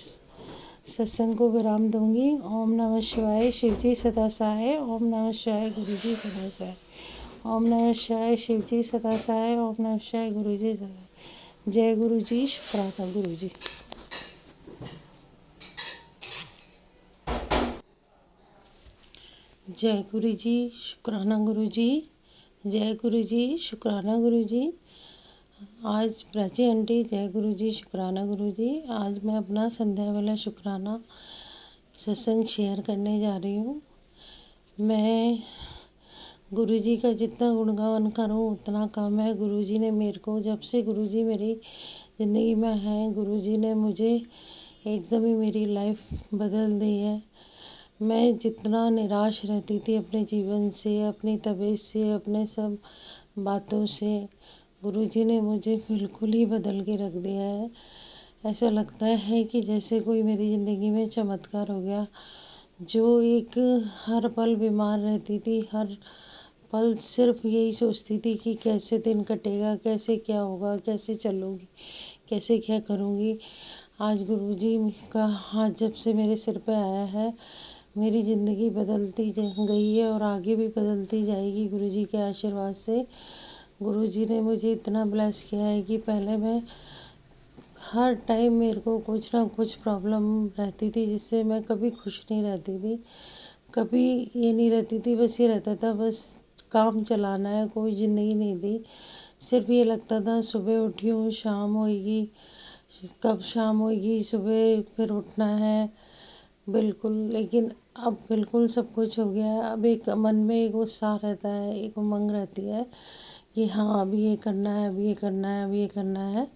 सत्संग को विराम दूंगी। ओम नमः शिवाय, शिवजी सदा सहाय। ओम नमः शिवाय, गुरुजी सदा सहाय। ओम नमः शिवाय, शिवजी सदा सहाय। ओम नमः शिवाय, गुरुजी सदा। जय गुरुजी, शुक्राना गुरुजी। जय गुरुजी, शुक्राना गुरुजी। जय गुरुजी, शुक्राना गुरुजी। आज प्राची आंटी, जय गुरुजी, शुक्राना गुरुजी। आज मैं अपना संध्या वाला शुक्राना सत्संग शेयर करने जा रही हूँ। मैं गुरुजी का जितना गुणगान करूँ उतना कम है। गुरुजी ने मेरे को, जब से गुरुजी मेरी ज़िंदगी में हैं, गुरुजी ने मुझे एकदम ही मेरी लाइफ बदल दी है। मैं जितना निराश रहती थी अपने जीवन से, अपनी तबीयत से, अपने सब बातों से, गुरुजी ने मुझे बिल्कुल ही बदल के रख दिया है। ऐसा लगता है कि जैसे कोई मेरी ज़िंदगी में चमत्कार हो गया। जो एक हर पल बीमार रहती थी, हर पल सिर्फ यही सोचती थी कि कैसे दिन कटेगा, कैसे क्या होगा, कैसे चलूँगी, कैसे क्या करूँगी। आज गुरुजी का हाथ जब से मेरे सिर पे आया है, मेरी ज़िंदगी बदलती गई है और आगे भी बदलती जाएगी गुरुजी के आशीर्वाद से। गुरुजी ने मुझे इतना ब्लेस किया है कि पहले मैं हर टाइम मेरे को कुछ ना कुछ प्रॉब्लम रहती थी जिससे मैं कभी खुश नहीं रहती थी। कभी ये नहीं रहती थी, बस ये रहता था बस काम चलाना है, कोई ज़िंदगी नहीं थी। सिर्फ ये लगता था सुबह उठी हूँ, शाम होएगी, कब शाम होएगी, सुबह फिर उठना है, बिल्कुल। लेकिन अब बिल्कुल सब कुछ हो गया है। अब एक मन में एक उत्साह रहता है, एक उमंग रहती है कि हाँ अभी ये करना है, अभी ये करना है, अभी ये करना है।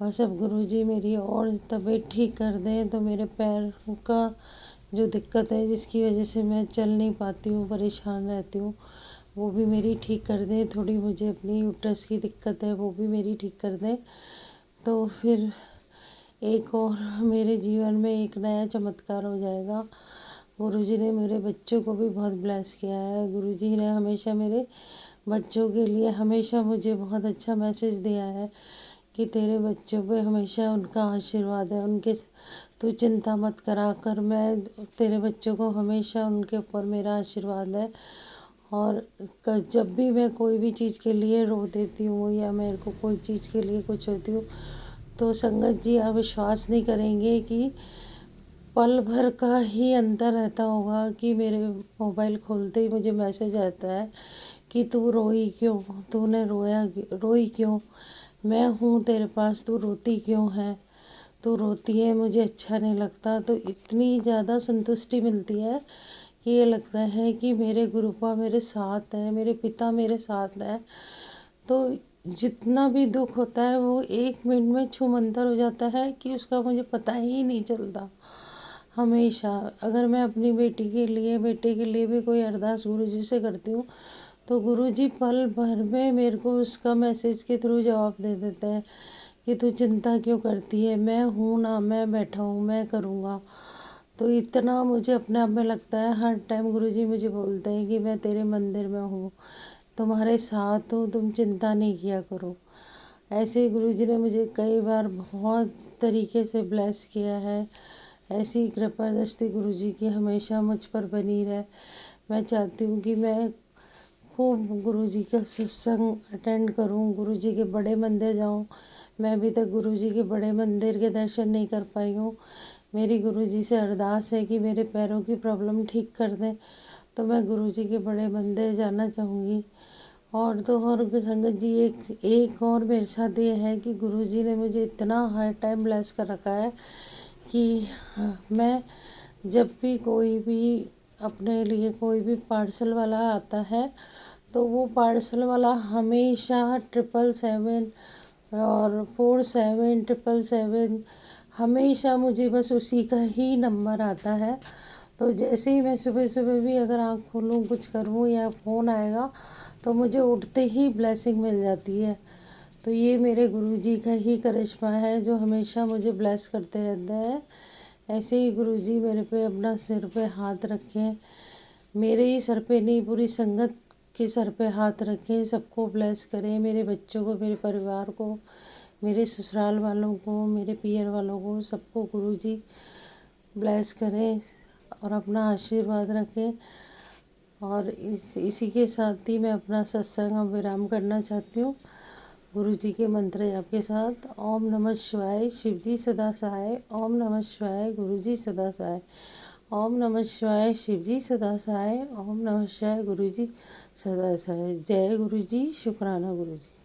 बस अब गुरुजी मेरी और तबीयत ठीक कर दें तो मेरे पैर का जो दिक्कत है जिसकी वजह से मैं चल नहीं पाती हूँ, परेशान रहती हूँ, वो भी मेरी ठीक कर दें। थोड़ी मुझे अपनी यूट्रस की दिक्कत है, वो भी मेरी ठीक कर दें। तो फिर एक और मेरे जीवन में एक नया चमत्कार हो जाएगा। गुरुजी ने मेरे बच्चों को भी बहुत ब्लेस किया है। गुरुजी ने हमेशा मेरे बच्चों के लिए हमेशा मुझे बहुत अच्छा मैसेज दिया है कि तेरे बच्चों पे हमेशा उनका आशीर्वाद है, उनके तू चिंता मत करा कर, मैं तेरे बच्चों को हमेशा उनके ऊपर मेरा आशीर्वाद है। और जब भी मैं कोई भी चीज़ के लिए रो देती हूँ या मेरे को कोई चीज़ के लिए कुछ होती हूँ तो संगत जी आप विश्वास नहीं करेंगे कि पल भर का ही अंतर रहता होगा कि मेरे मोबाइल खोलते ही मुझे मैसेज आता है कि तू रोई क्यों, तूने रोई क्यों, मैं हूँ तेरे पास, तू रोती क्यों है। तो रोती है, मुझे अच्छा नहीं लगता। तो इतनी ज़्यादा संतुष्टि मिलती है कि ये लगता है कि मेरे गुरुपा मेरे साथ हैं, मेरे पिता मेरे साथ हैं। तो जितना भी दुख होता है वो 1 मिनट में छूमंतर हो जाता है कि उसका मुझे पता ही नहीं चलता। हमेशा अगर मैं अपनी बेटी के लिए, बेटे के लिए भी कोई अरदास गुरुजी से करती हूँ तो गुरुजी पल भर में मेरे को उसका मैसेज के थ्रू जवाब दे देते हैं कि तू चिंता क्यों करती है, मैं हूँ ना, मैं बैठा हूँ, मैं करूँगा। तो इतना मुझे अपने आप में लगता है, हर टाइम गुरुजी मुझे बोलते हैं कि मैं तेरे मंदिर में हूँ, तुम्हारे साथ हूँ, तुम चिंता नहीं किया करो। ऐसे ही गुरुजी ने मुझे कई बार बहुत तरीके से ब्लेस किया है। ऐसी कृपा दृष्टि गुरुजी की हमेशा मुझ पर बनी रहे। मैं चाहती हूँ कि मैं खूब गुरुजी का सत्संग अटेंड करूँ, गुरुजी के बड़े मंदिर जाऊँ। मैं अभी तक गुरुजी के बड़े मंदिर के दर्शन नहीं कर पाई हूँ। मेरी गुरुजी से अरदास है कि मेरे पैरों की प्रॉब्लम ठीक कर दें, तो मैं गुरुजी के बड़े मंदिर जाना चाहूँगी। और तो और संगत जी, एक और मेरे साथ ये है कि गुरुजी ने मुझे इतना हर टाइम ब्लेस कर रखा है कि मैं जब भी कोई भी अपने लिए कोई भी पार्सल वाला आता है तो वो पार्सल वाला हमेशा 777 और 47 777 हमेशा मुझे बस उसी का ही नंबर आता है। तो जैसे ही मैं सुबह सुबह भी अगर आँख खोलूँ, कुछ करूँ या फ़ोन आएगा तो मुझे उठते ही ब्लेसिंग मिल जाती है। तो ये मेरे गुरुजी का ही करिश्मा है जो हमेशा मुझे ब्लेस करते रहते हैं। ऐसे ही गुरुजी मेरे पे अपना सिर पे हाथ रखें, मेरे ही सर पे नहीं, पूरी संगत के सर पे हाथ रखें, सबको ब्लेस करें, मेरे बच्चों को, मेरे परिवार को, मेरे ससुराल वालों को, मेरे पियर वालों को, सबको गुरुजी ब्लेस करें और अपना आशीर्वाद रखें। और इसी के साथ ही मैं अपना सत्संग अब विराम करना चाहती हूँ गुरुजी के मंत्र जाप के साथ। ओम नमः शिवाय, शिवजी सदा सहाय। ओम नमः शिवाय, गुरुजी सदा सहाय। ओम नमः शिवाय, शिवजी सदा सहाय। ओम नमः शिवाय, गुरुजी सदा सहाय। जय गुरुजी, शुक्राना गुरुजी।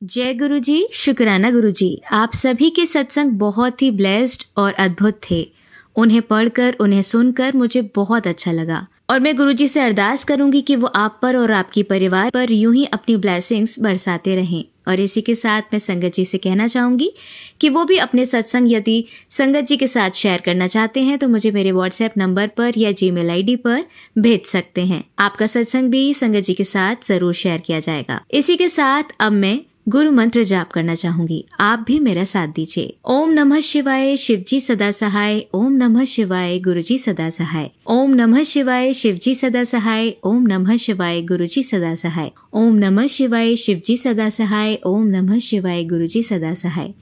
जय गुरुजी, शुक्राना गुरुजी। आप सभी के सत्संग बहुत ही ब्लेस्ड और अद्भुत थे। उन्हें पढ़कर, उन्हें सुनकर मुझे बहुत अच्छा लगा और मैं गुरुजी से अरदास करूंगी कि वो आप पर और आपकी परिवार पर यूं ही अपनी ब्लेसिंग्स बरसाते रहें। और इसी के साथ मैं संगत जी से कहना चाहूंगी कि वो भी अपने सत्संग यदि संगत जी के साथ शेयर करना चाहते हैं तो मुझे मेरे व्हाट्सएप नंबर पर या जीमेल आईडी पर भेज सकते हैं। आपका सत्संग भी संगत जी के साथ जरूर शेयर किया जाएगा। इसी के साथ अब मैं गुरु मंत्र जाप करना चाहूंगी, आप भी मेरा साथ दीजिए। ओम नमः शिवाय, शिवजी सदा सहाय। ओम नमः शिवाय, गुरुजी सदा सहाय। ओम नमः शिवाय, शिवजी सदा सहाय। ओम नमः शिवाय, गुरुजी सदा सहाय। ओम नमः शिवाय, शिवजी सदा सहाय। ओम नमः शिवाय, गुरुजी सदा सहाय।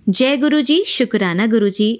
जय गुरुजी, शुक्राना गुरुजी।